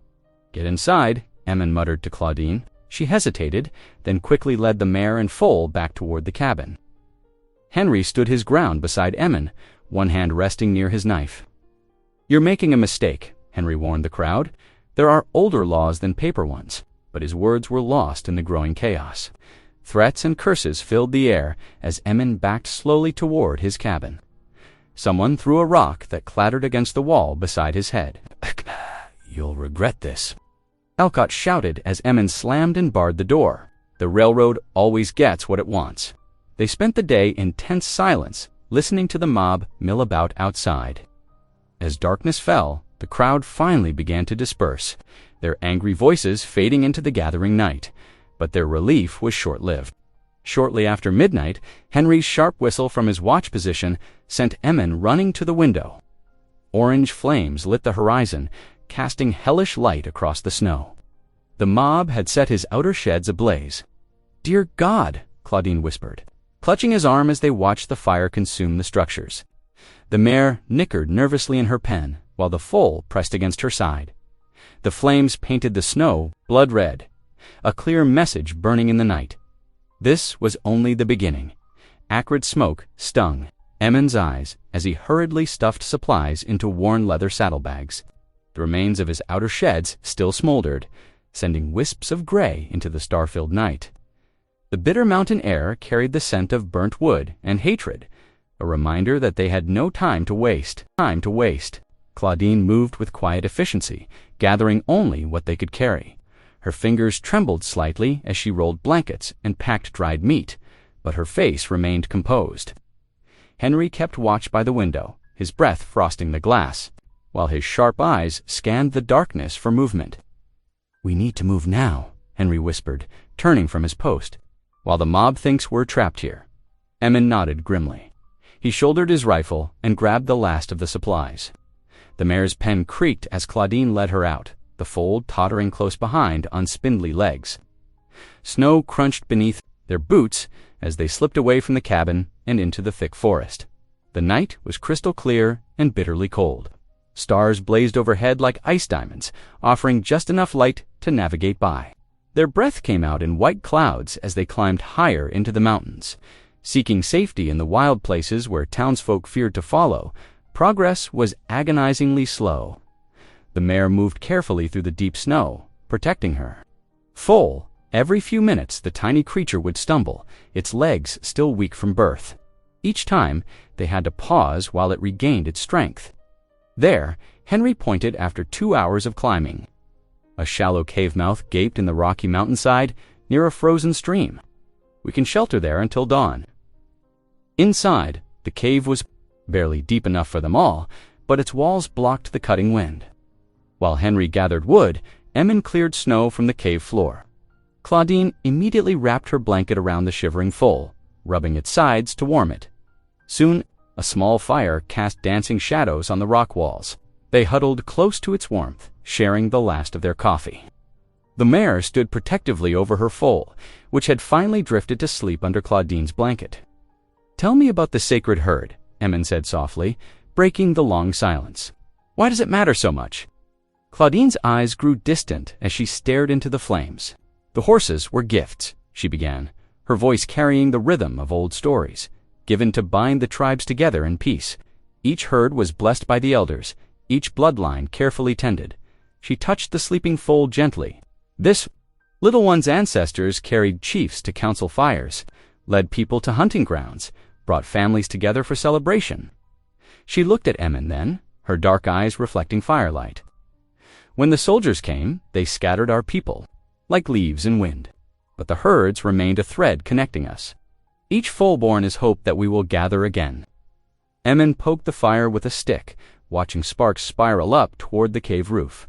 "Get inside," Emin muttered to Claudine. She hesitated, then quickly led the mare and foal back toward the cabin. Henry stood his ground beside Emin, one hand resting near his knife. "You're making a mistake," Henry warned the crowd. "There are older laws than paper ones." But his words were lost in the growing chaos. Threats and curses filled the air as Emin backed slowly toward his cabin. Someone threw a rock that clattered against the wall beside his head. "You'll regret this," Alcott shouted as Emin slammed and barred the door. The railroad always gets what it wants. They spent the day in tense silence, listening to the mob mill about outside. As darkness fell, the crowd finally began to disperse, their angry voices fading into the gathering night. But their relief was short-lived. Shortly after midnight, Henry's sharp whistle from his watch position sent Emin running to the window. Orange flames lit the horizon, casting hellish light across the snow. The mob had set his outer sheds ablaze. "Dear God," Claudine whispered, clutching his arm as they watched the fire consume the structures. The mare nickered nervously in her pen, while the foal pressed against her side. The flames painted the snow blood red, a clear message burning in the night. This was only the beginning. Acrid smoke stung Emin's eyes as he hurriedly stuffed supplies into worn leather saddlebags. The remains of his outer sheds still smoldered, sending wisps of gray into the star-filled night. The bitter mountain air carried the scent of burnt wood and hatred, a reminder that they had no time to waste. Claudine moved with quiet efficiency, gathering only what they could carry. Her fingers trembled slightly as she rolled blankets and packed dried meat, but her face remained composed. Henry kept watch by the window, his breath frosting the glass, while his sharp eyes scanned the darkness for movement. "We need to move now," Henry whispered, turning from his post. "While the mob thinks we're trapped here." Emin nodded grimly. He shouldered his rifle and grabbed the last of the supplies. The mare's pen creaked as Claudine led her out, the foal tottering close behind on spindly legs. Snow crunched beneath their boots as they slipped away from the cabin and into the thick forest. The night was crystal clear and bitterly cold. Stars blazed overhead like ice diamonds, offering just enough light to navigate by. Their breath came out in white clouds as they climbed higher into the mountains. Seeking safety in the wild places where townsfolk feared to follow, progress was agonizingly slow. The mare moved carefully through the deep snow, protecting her. Full, every few minutes the tiny creature would stumble, its legs still weak from birth. Each time, they had to pause while it regained its strength. There, Henry pointed after 2 hours of climbing. A shallow cave mouth gaped in the rocky mountainside near a frozen stream. "We can shelter there until dawn." Inside, the cave was barely deep enough for them all, but its walls blocked the cutting wind. While Henry gathered wood, Emin cleared snow from the cave floor. Claudine immediately wrapped her blanket around the shivering foal, rubbing its sides to warm it. Soon, a small fire cast dancing shadows on the rock walls. They huddled close to its warmth, sharing the last of their coffee. The mare stood protectively over her foal, which had finally drifted to sleep under Claudine's blanket. "Tell me about the sacred herd," Emin said softly, breaking the long silence. "Why does it matter so much?" Claudine's eyes grew distant as she stared into the flames. "The horses were gifts," she began, her voice carrying the rhythm of old stories, given to bind the tribes together in peace. Each herd was blessed by the elders, each bloodline carefully tended. She touched the sleeping foal gently. This little one's ancestors carried chiefs to council fires, led people to hunting grounds, brought families together for celebration. She looked at Emin then, her dark eyes reflecting firelight. "When the soldiers came, they scattered our people, like leaves in wind. But the herds remained a thread connecting us. Each foal-born is hope that we will gather again." Emin poked the fire with a stick, watching sparks spiral up toward the cave roof.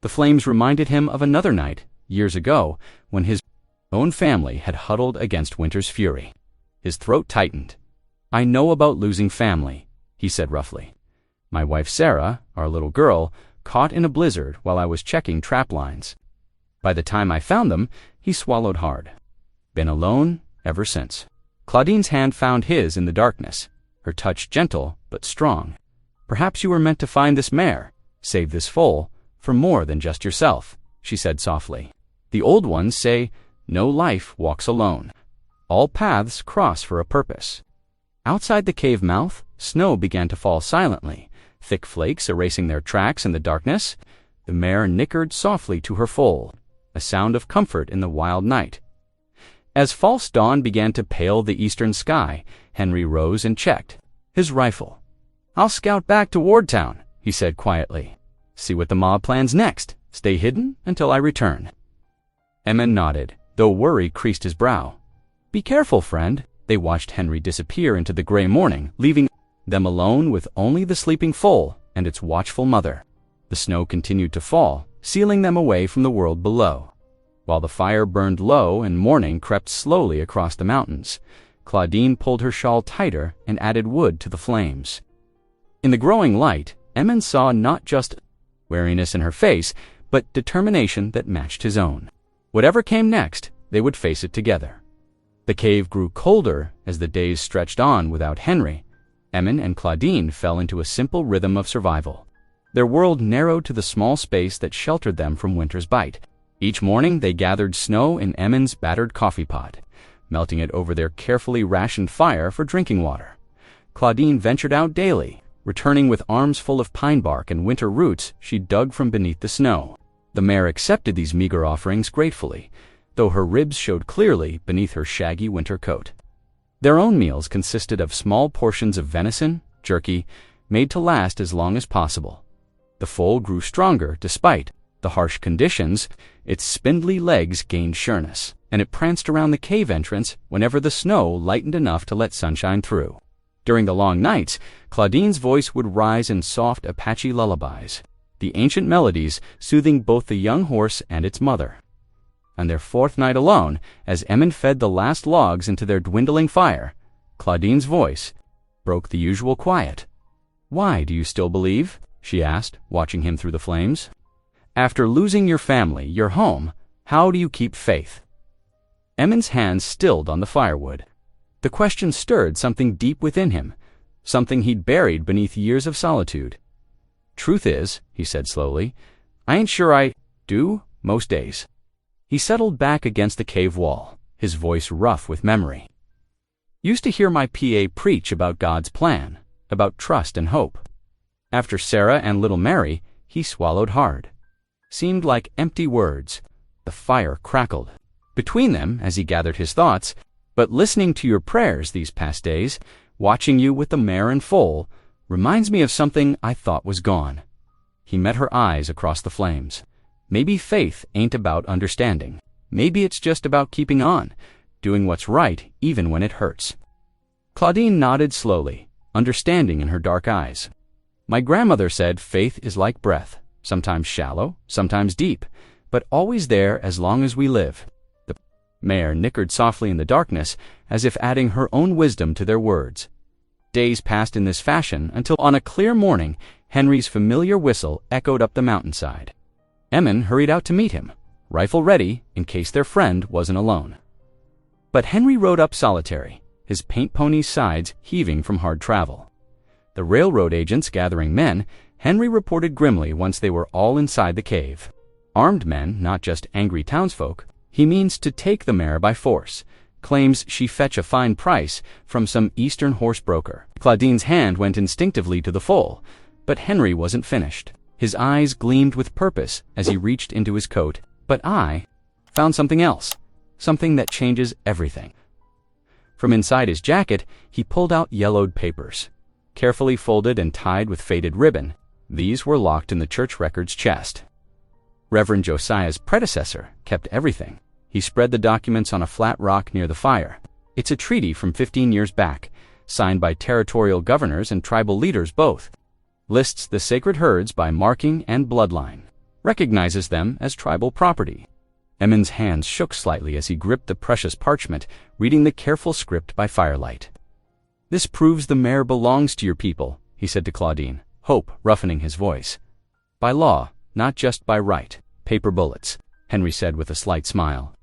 The flames reminded him of another night, years ago, when his own family had huddled against winter's fury. His throat tightened. "I know about losing family," he said roughly. "My wife Sarah, our little girl, caught in a blizzard while I was checking trap lines. By the time I found them," he swallowed hard. "Been alone ever since." Claudine's hand found his in the darkness, her touch gentle but strong. "Perhaps you were meant to find this mare, save this foal, for more than just yourself," she said softly. "The old ones say, 'No life walks alone. All paths cross for a purpose.'" Outside the cave mouth, snow began to fall silently, thick flakes erasing their tracks in the darkness. The mare nickered softly to her foal, a sound of comfort in the wild night. As false dawn began to pale the eastern sky, Henry rose and checked his rifle. "I'll scout back to Wardtown," he said quietly. "See what the mob plans next. Stay hidden until I return." Emin nodded, though worry creased his brow. "Be careful, friend." They watched Henry disappear into the gray morning, leaving them alone with only the sleeping foal and its watchful mother. The snow continued to fall, sealing them away from the world below. While the fire burned low and morning crept slowly across the mountains, Claudine pulled her shawl tighter and added wood to the flames. In the growing light, Emin saw not just wariness in her face, but determination that matched his own. Whatever came next, they would face it together. The cave grew colder as the days stretched on without Henry. Emin and Claudine fell into a simple rhythm of survival. Their world narrowed to the small space that sheltered them from winter's bite. Each morning they gathered snow in Emin's battered coffee pot, melting it over their carefully rationed fire for drinking water. Claudine ventured out daily, returning with arms full of pine bark and winter roots she dug from beneath the snow. The mare accepted these meager offerings gratefully, though her ribs showed clearly beneath her shaggy winter coat. Their own meals consisted of small portions of venison, jerky, made to last as long as possible. The foal grew stronger despite the harsh conditions. Its spindly legs gained sureness, and it pranced around the cave entrance whenever the snow lightened enough to let sunshine through. During the long nights, Claudine's voice would rise in soft Apache lullabies, the ancient melodies soothing both the young horse and its mother. On their fourth night alone, as Emin fed the last logs into their dwindling fire, Claudine's voice broke the usual quiet. "Why do you still believe?" she asked, watching him through the flames. "After losing your family, your home, how do you keep faith?" Emin's hands stilled on the firewood. The question stirred something deep within him, something he'd buried beneath years of solitude. "Truth is," he said slowly, "I ain't sure I do most days." He settled back against the cave wall, his voice rough with memory. "Used to hear my PA preach about God's plan, about trust and hope. After Sarah and little Mary, he swallowed hard. Seemed like empty words. The fire crackled between them as he gathered his thoughts. But listening to your prayers these past days, watching you with the mare and foal, reminds me of something I thought was gone." He met her eyes across the flames. "Maybe faith ain't about understanding. Maybe it's just about keeping on, doing what's right even when it hurts." Claudine nodded slowly, understanding in her dark eyes. "My grandmother said faith is like breath, sometimes shallow, sometimes deep, but always there as long as we live." The mare nickered softly in the darkness, as if adding her own wisdom to their words. Days passed in this fashion until on a clear morning, Henry's familiar whistle echoed up the mountainside. Emin hurried out to meet him, rifle ready in case their friend wasn't alone. But Henry rode up solitary, his paint pony's sides heaving from hard travel. The railroad agents gathering men, Henry reported grimly once they were all inside the cave. Armed men, not just angry townsfolk. He means to take the mare by force. Claims she fetch a fine price from some eastern horse broker. Claudine's hand went instinctively to the foal, but Henry wasn't finished. His eyes gleamed with purpose as he reached into his coat. "But I found something else, something that changes everything." From inside his jacket, he pulled out yellowed papers. Carefully folded and tied with faded ribbon, these were locked in the church record's chest. Reverend Josiah's predecessor kept everything. He spread the documents on a flat rock near the fire. "It's a treaty from 15 years back, signed by territorial governors and tribal leaders both. Lists the sacred herds by marking and bloodline. recognizes them as tribal property. Emin's hands shook slightly as he gripped the precious parchment, reading the careful script by firelight. "This proves the mare belongs to your people," he said to Claudine, hope roughening his voice. "By law, not just by right." "Paper bullets," Henry said with a slight smile.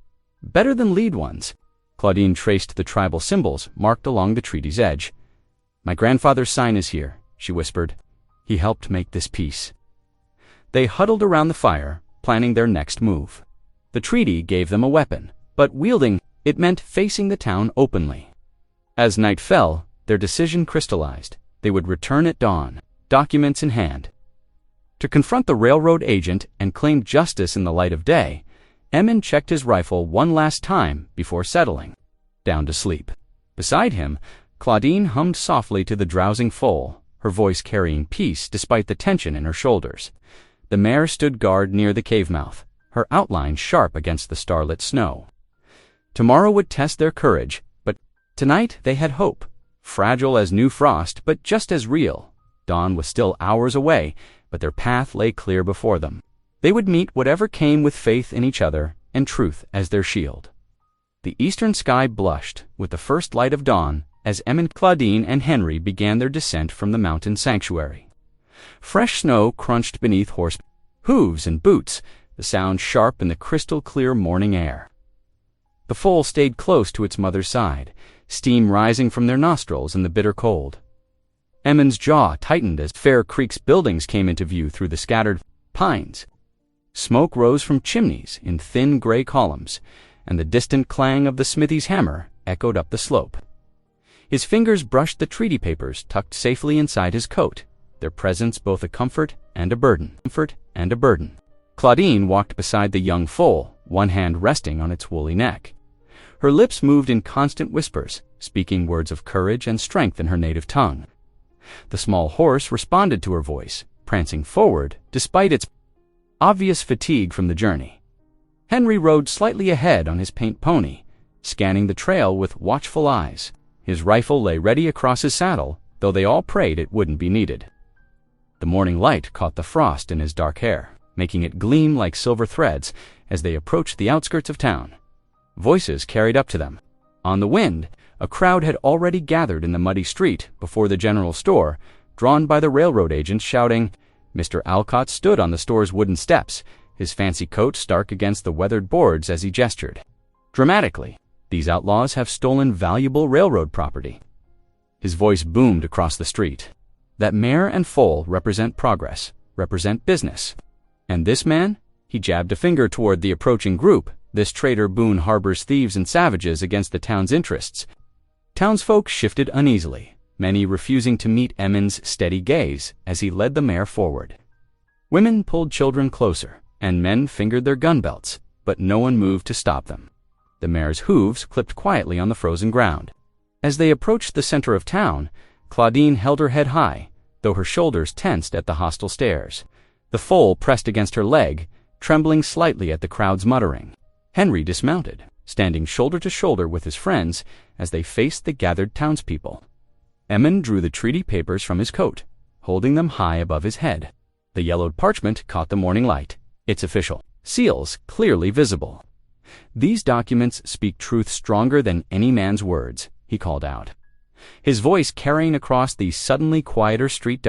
"Better than lead ones." Claudine traced the tribal symbols marked along the treaty's edge. "My grandfather's sign is here," she whispered. "He helped make this peace." They huddled around the fire, planning their next move. The treaty gave them a weapon, but wielding it meant facing the town openly. As night fell, their decision crystallized. They would return at dawn, documents in hand. To confront the railroad agent and claim justice in the light of day, Emin checked his rifle one last time before settling down to sleep. Beside him, Claudine hummed softly to the drowsing foal, her voice carrying peace despite the tension in her shoulders. The mare stood guard near the cave mouth, her outline sharp against the starlit snow. Tomorrow would test their courage, but tonight they had hope, fragile as new frost, but just as real. Dawn was still hours away, but their path lay clear before them. They would meet whatever came with faith in each other and truth as their shield. The eastern sky blushed with the first light of dawn as Emin, Claudine, and Henry began their descent from the mountain sanctuary. Fresh snow crunched beneath horse hooves and boots, the sound sharp in the crystal-clear morning air. The foal stayed close to its mother's side, steam rising from their nostrils in the bitter cold. Emin's jaw tightened as Fair Creek's buildings came into view through the scattered pines. Smoke rose from chimneys in thin gray columns, and the distant clang of the smithy's hammer echoed up the slope. His fingers brushed the treaty papers tucked safely inside his coat, their presence both a comfort and a burden. Claudine walked beside the young foal, one hand resting on its woolly neck. Her lips moved in constant whispers, speaking words of courage and strength in her native tongue. The small horse responded to her voice, prancing forward despite its obvious fatigue from the journey. Henry rode slightly ahead on his paint pony, scanning the trail with watchful eyes. His rifle lay ready across his saddle, though they all prayed it wouldn't be needed. The morning light caught the frost in his dark hair, making it gleam like silver threads as they approached the outskirts of town. Voices carried up to them. On the wind, a crowd had already gathered in the muddy street before the general store, drawn by the railroad agents shouting. Mr. Alcott stood on the store's wooden steps, his fancy coat stark against the weathered boards as he gestured. Dramatically, these outlaws have stolen valuable railroad property. His voice boomed across the street. That mare and foal represent progress, represent business. And this man? He jabbed a finger toward the approaching group. This traitor Boone harbors thieves and savages against the town's interests. Townsfolk shifted uneasily, many refusing to meet Emin's steady gaze as he led the mare forward. Women pulled children closer, and men fingered their gun belts, but no one moved to stop them. The mare's hooves clipped quietly on the frozen ground. As they approached the center of town, Claudine held her head high, though her shoulders tensed at the hostile stares. The foal pressed against her leg, trembling slightly at the crowd's muttering. Henry dismounted, standing shoulder to shoulder with his friends as they faced the gathered townspeople. Emin drew the treaty papers from his coat, holding them high above his head. The yellowed parchment caught the morning light, its official seals clearly visible. "These documents speak truth stronger than any man's words," he called out. His voice carrying across the suddenly quieter street.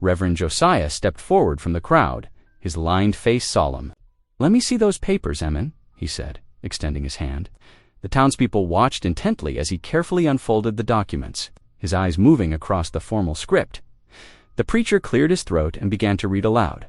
Reverend Josiah stepped forward from the crowd, his lined face solemn. "Let me see those papers, Emin," he said, extending his hand. The townspeople watched intently as he carefully unfolded the documents, his eyes moving across the formal script. The preacher cleared his throat and began to read aloud.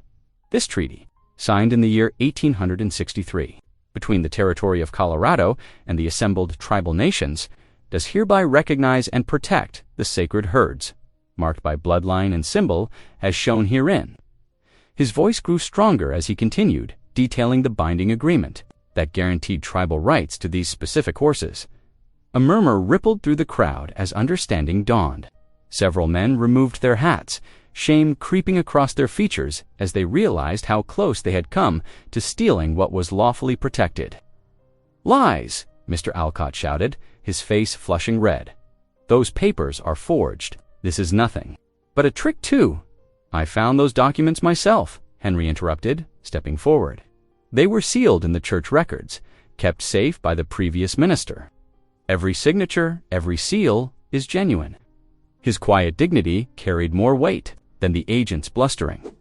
"This treaty, signed in the year 1863, between the territory of Colorado and the assembled tribal nations, does hereby recognize and protect the sacred herds, marked by bloodline and symbol as shown herein." His voice grew stronger as he continued, detailing the binding agreement that guaranteed tribal rights to these specific horses. A murmur rippled through the crowd as understanding dawned. Several men removed their hats, shame creeping across their features as they realized how close they had come to stealing what was lawfully protected. "Lies!" Mr. Alcott shouted, his face flushing red. "Those papers are forged. This is nothing but a trick too. I found those documents myself," Henry interrupted, stepping forward. They were sealed in the church records, kept safe by the previous minister. Every signature, every seal is genuine. His quiet dignity carried more weight than the agent's blustering.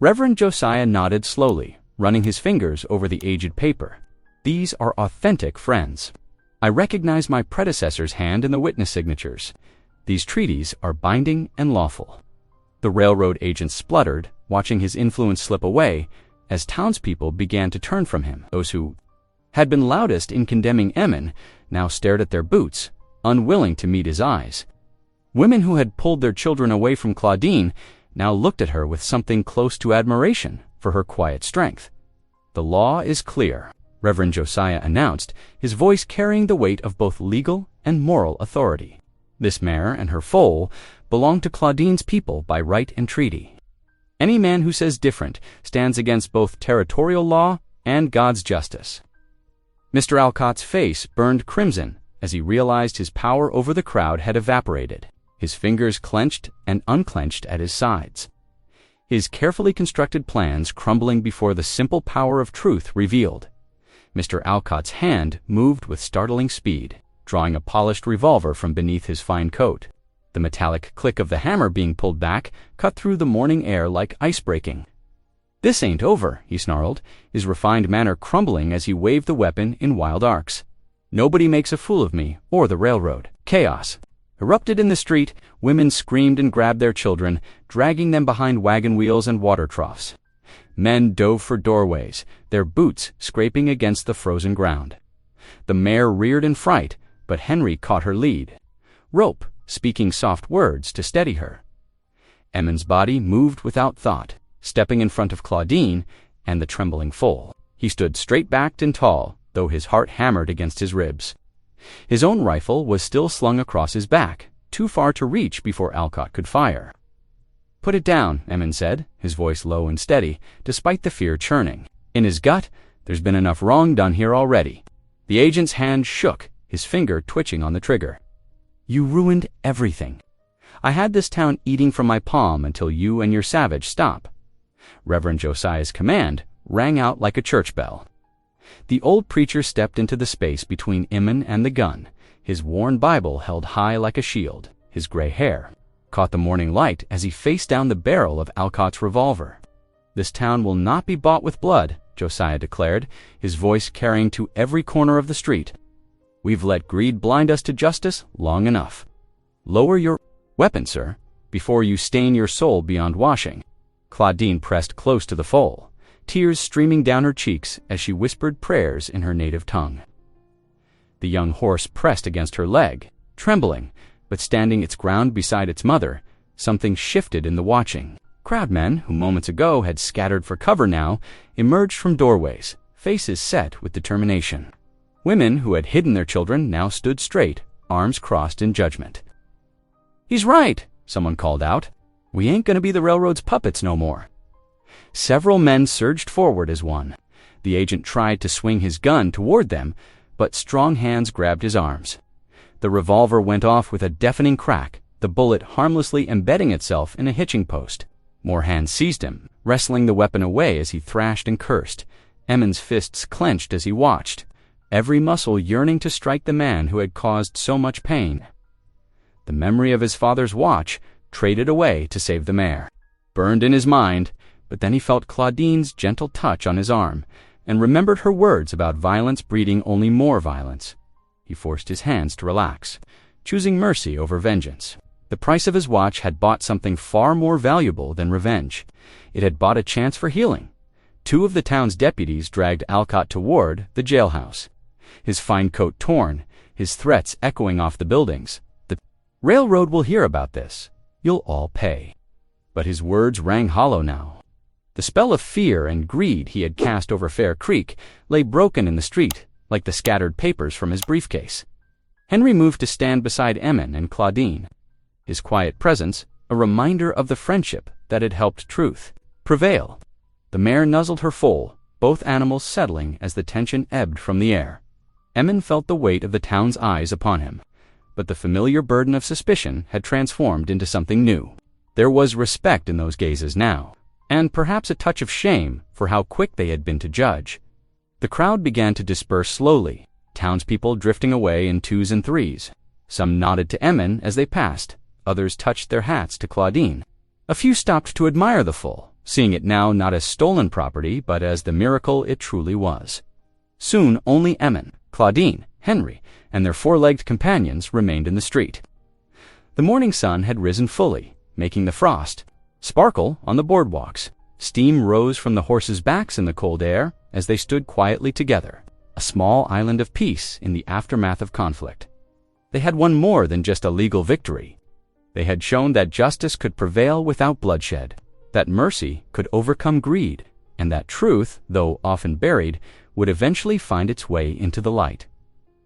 Reverend Josiah nodded slowly, running his fingers over the aged paper. These are authentic friends. I recognize my predecessor's hand in the witness signatures. These treaties are binding and lawful. The railroad agent spluttered, watching his influence slip away as townspeople began to turn from him. Those who had been loudest in condemning Emmon now stared at their boots, unwilling to meet his eyes. Women who had pulled their children away from Claudine now looked at her with something close to admiration for her quiet strength. The law is clear, Reverend Josiah announced, his voice carrying the weight of both legal and moral authority. This mare and her foal belong to Claudine's people by right and treaty. Any man who says different stands against both territorial law and God's justice. Mr. Alcott's face burned crimson as he realized his power over the crowd had evaporated. His fingers clenched and unclenched at his sides. His carefully constructed plans crumbling before the simple power of truth revealed. Mr. Alcott's hand moved with startling speed, drawing a polished revolver from beneath his fine coat. The metallic click of the hammer being pulled back cut through the morning air like ice breaking. "This ain't over," he snarled, his refined manner crumbling as he waved the weapon in wild arcs. "Nobody makes a fool of me or the railroad." Chaos erupted in the street. Women screamed and grabbed their children, dragging them behind wagon wheels and water troughs. Men dove for doorways, their boots scraping against the frozen ground. The mare reared in fright, but Henry caught her lead. Rope, speaking soft words to steady her. Emmon's body moved without thought, stepping in front of Claudine and the trembling foal. He stood straight-backed and tall, though his heart hammered against his ribs. His own rifle was still slung across his back, too far to reach before Alcott could fire. "Put it down," Emmon said, his voice low and steady, despite the fear churning. In his gut, there's been enough wrong done here already. The agent's hand shook, his finger twitching on the trigger. "You ruined everything. I had this town eating from my palm until you and your savage stop." Reverend Josiah's command rang out like a church bell. The old preacher stepped into the space between Emmon and the gun, his worn Bible held high like a shield. His gray hair caught the morning light as he faced down the barrel of Alcott's revolver. "This town will not be bought with blood," Josiah declared, his voice carrying to every corner of the street. "We've let greed blind us to justice long enough. Lower your weapon, sir, before you stain your soul beyond washing." Claudine pressed close to the foal, tears streaming down her cheeks as she whispered prayers in her native tongue. The young horse pressed against her leg, trembling, but standing its ground beside its mother. Something shifted in the watching. Crowdmen, who moments ago had scattered for cover now, emerged from doorways, faces set with determination. Women who had hidden their children now stood straight, arms crossed in judgment. "He's right," someone called out. "We ain't gonna be the railroad's puppets no more." Several men surged forward as one. The agent tried to swing his gun toward them, but strong hands grabbed his arms. The revolver went off with a deafening crack, the bullet harmlessly embedding itself in a hitching post. More hands seized him, wrestling the weapon away as he thrashed and cursed. Emmon's fists clenched as he watched, every muscle yearning to strike the man who had caused so much pain. The memory of his father's watch, traded away to save the mare, burned in his mind, but then he felt Claudine's gentle touch on his arm and remembered her words about violence breeding only more violence. He forced his hands to relax, choosing mercy over vengeance. The price of his watch had bought something far more valuable than revenge. It had bought a chance for healing. Two of the town's deputies dragged Alcott toward the jailhouse, his fine coat torn, his threats echoing off the buildings. "The railroad will hear about this. You'll all pay." But his words rang hollow now. The spell of fear and greed he had cast over Fair Creek lay broken in the street, like the scattered papers from his briefcase. Henry moved to stand beside Emmon and Claudine, his quiet presence a reminder of the friendship that had helped truth prevail. The mare nuzzled her foal, both animals settling as the tension ebbed from the air. Emmon felt the weight of the town's eyes upon him, but the familiar burden of suspicion had transformed into something new. There was respect in those gazes now, and perhaps a touch of shame for how quick they had been to judge. The crowd began to disperse slowly, townspeople drifting away in twos and threes. Some nodded to Emin as they passed, others touched their hats to Claudine. A few stopped to admire the foal, seeing it now not as stolen property but as the miracle it truly was. Soon only Emin, Claudine, Henry, and their four-legged companions remained in the street. The morning sun had risen fully, making the frost sparkle on the boardwalks. Steam rose from the horses' backs in the cold air as they stood quietly together, a small island of peace in the aftermath of conflict. They had won more than just a legal victory. They had shown that justice could prevail without bloodshed, that mercy could overcome greed, and that truth, though often buried, would eventually find its way into the light.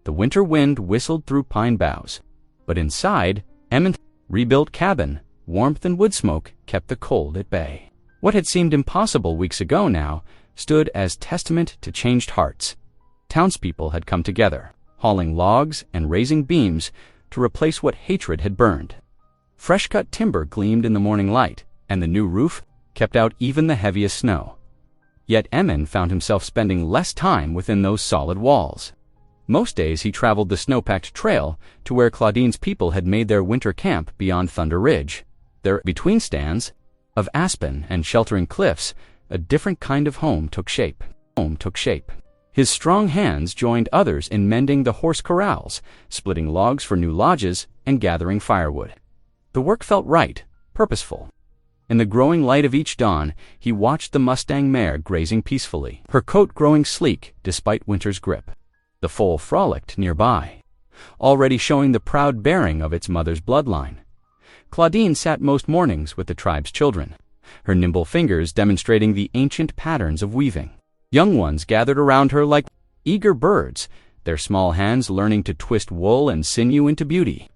The winter wind whistled through pine boughs, but inside, Emmen's rebuilt cabin, warmth and wood smoke kept the cold at bay. What had seemed impossible weeks ago now stood as testament to changed hearts. Townspeople had come together, hauling logs and raising beams to replace what hatred had burned. Fresh-cut timber gleamed in the morning light, and the new roof kept out even the heaviest snow. Yet Emmen found himself spending less time within those solid walls. Most days he traveled the snow-packed trail to where Claudine's people had made their winter camp beyond Thunder Ridge. There, between stands of aspen and sheltering cliffs, a different kind of home took shape. His strong hands joined others in mending the horse corrals, splitting logs for new lodges, and gathering firewood. The work felt right, purposeful. In the growing light of each dawn, he watched the Mustang mare grazing peacefully, her coat growing sleek despite winter's grip. The foal frolicked nearby, already showing the proud bearing of its mother's bloodline. Claudine sat most mornings with the tribe's children, her nimble fingers demonstrating the ancient patterns of weaving. Young ones gathered around her like eager birds, their small hands learning to twist wool and sinew into beauty.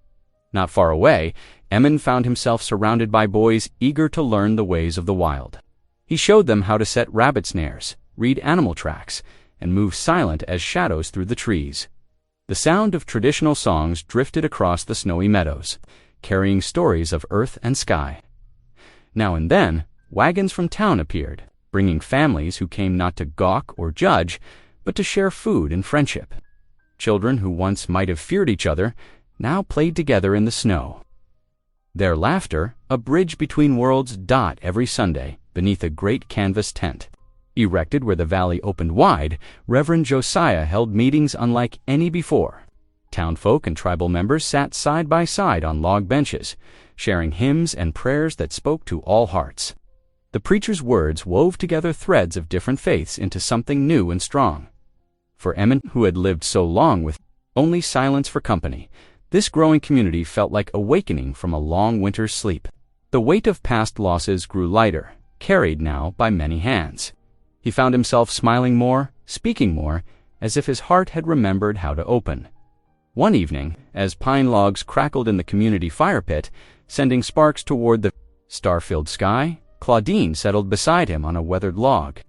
Not far away, Emmen found himself surrounded by boys eager to learn the ways of the wild. He showed them how to set rabbit snares, read animal tracks, and move silent as shadows through the trees. The sound of traditional songs drifted across the snowy meadows, carrying stories of earth and sky. Now and then, wagons from town appeared, bringing families who came not to gawk or judge, but to share food and friendship. Children who once might have feared each other now played together in the snow. Their laughter, a bridge between worlds, dot every Sunday beneath a great canvas tent. Erected where the valley opened wide, Reverend Josiah held meetings unlike any before. Townfolk and tribal members sat side by side on log benches, sharing hymns and prayers that spoke to all hearts. The preacher's words wove together threads of different faiths into something new and strong. For Emmen, who had lived so long with only silence for company, this growing community felt like awakening from a long winter's sleep. The weight of past losses grew lighter, carried now by many hands. He found himself smiling more, speaking more, as if his heart had remembered how to open. One evening, as pine logs crackled in the community fire pit, sending sparks toward the star-filled sky, Claudine settled beside him on a weathered log.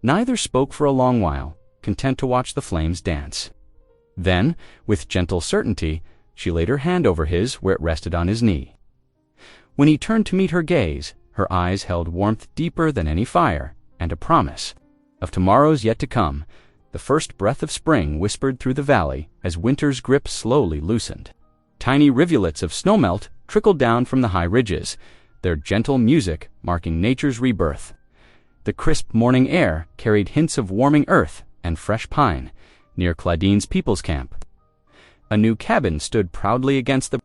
Neither spoke for a long while, content to watch the flames dance. Then, with gentle certainty, she laid her hand over his where it rested on his knee. When he turned to meet her gaze, her eyes held warmth deeper than any fire, and a promise of tomorrows yet to come. The first breath of spring whispered through the valley as winter's grip slowly loosened. Tiny rivulets of snowmelt trickled down from the high ridges, their gentle music marking nature's rebirth. The crisp morning air carried hints of warming earth and fresh pine near Claudine's people's camp. A new cabin stood proudly against the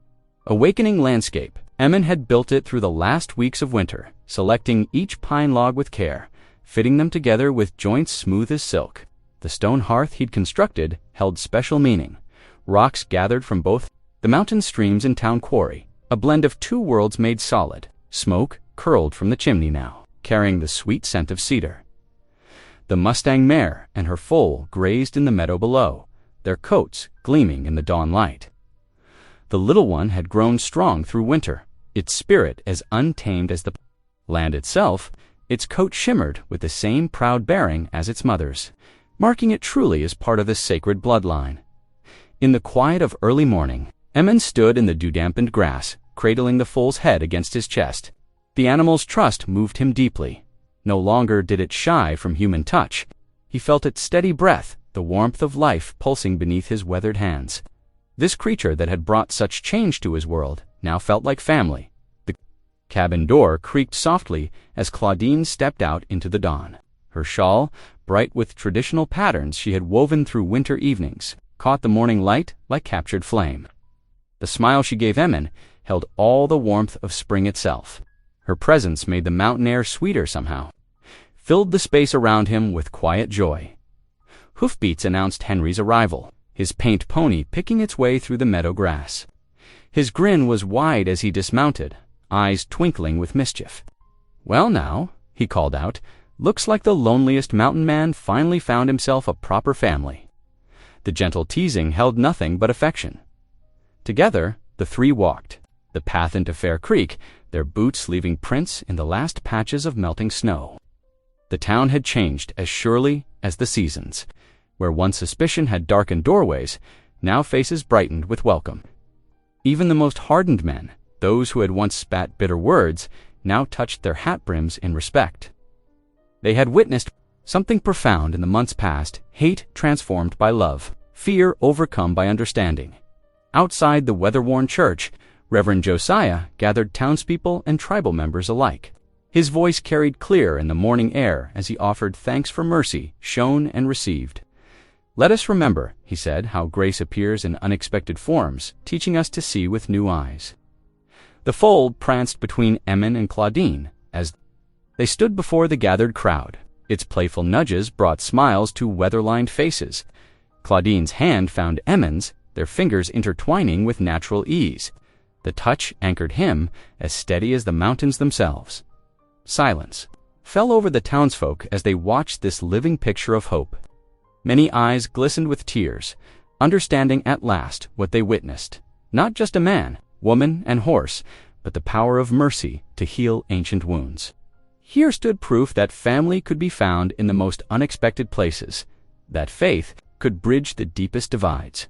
awakening landscape. Emmen had built it through the last weeks of winter, selecting each pine log with care, fitting them together with joints smooth as silk. The stone hearth he'd constructed held special meaning. Rocks gathered from both the mountain streams and town quarry, a blend of two worlds made solid. Smoke curled from the chimney now, carrying the sweet scent of cedar. The Mustang mare and her foal grazed in the meadow below, their coats gleaming in the dawn light. The little one had grown strong through winter, its spirit as untamed as the land itself. Its coat shimmered with the same proud bearing as its mother's, marking it truly as part of the sacred bloodline. In the quiet of early morning, Emmen stood in the dew-dampened grass, cradling the foal's head against his chest. The animal's trust moved him deeply. No longer did it shy from human touch. He felt its steady breath, the warmth of life pulsing beneath his weathered hands. This creature that had brought such change to his world now felt like family. The cabin door creaked softly as Claudine stepped out into the dawn. Her shawl, bright with traditional patterns she had woven through winter evenings, caught the morning light like captured flame. The smile she gave Emin held all the warmth of spring itself. Her presence made the mountain air sweeter somehow, filled the space around him with quiet joy. Hoofbeats announced Henry's arrival, his paint pony picking its way through the meadow grass. His grin was wide as he dismounted, eyes twinkling with mischief. "Well now," he called out, "looks like the loneliest mountain man finally found himself a proper family." The gentle teasing held nothing but affection. Together, the three walked, the path into Fair Creek, their boots leaving prints in the last patches of melting snow. The town had changed as surely as the seasons. Where once suspicion had darkened doorways, now faces brightened with welcome. Even the most hardened men, those who had once spat bitter words, now touched their hat brims in respect. They had witnessed something profound in the months past, hate transformed by love, fear overcome by understanding. Outside the weather-worn church, Reverend Josiah gathered townspeople and tribal members alike. His voice carried clear in the morning air as he offered thanks for mercy shown and received. "Let us remember," he said, "how grace appears in unexpected forms, teaching us to see with new eyes." The foal pranced between Emin and Claudine as they stood before the gathered crowd. Its playful nudges brought smiles to weather-lined faces. Claudine's hand found Emin's, their fingers intertwining with natural ease. The touch anchored him, as steady as the mountains themselves. Silence fell over the townsfolk as they watched this living picture of hope. Many eyes glistened with tears, understanding at last what they witnessed. Not just a man, woman, and horse, but the power of mercy to heal ancient wounds. Here stood proof that family could be found in the most unexpected places, that faith could bridge the deepest divides.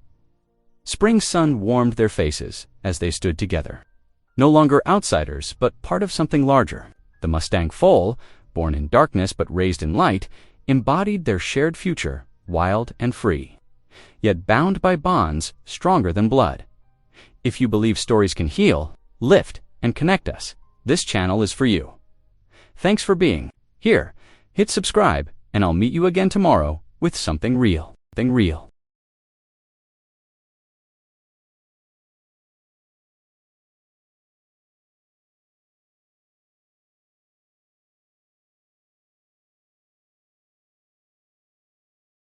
Spring's sun warmed their faces as they stood together. No longer outsiders, but part of something larger. The Mustang foal, born in darkness but raised in light, embodied their shared future, wild and free, yet bound by bonds stronger than blood. If you believe stories can heal, lift, and connect us, this channel is for you. Thanks for being here. Hit subscribe, and I'll meet you again tomorrow with something real.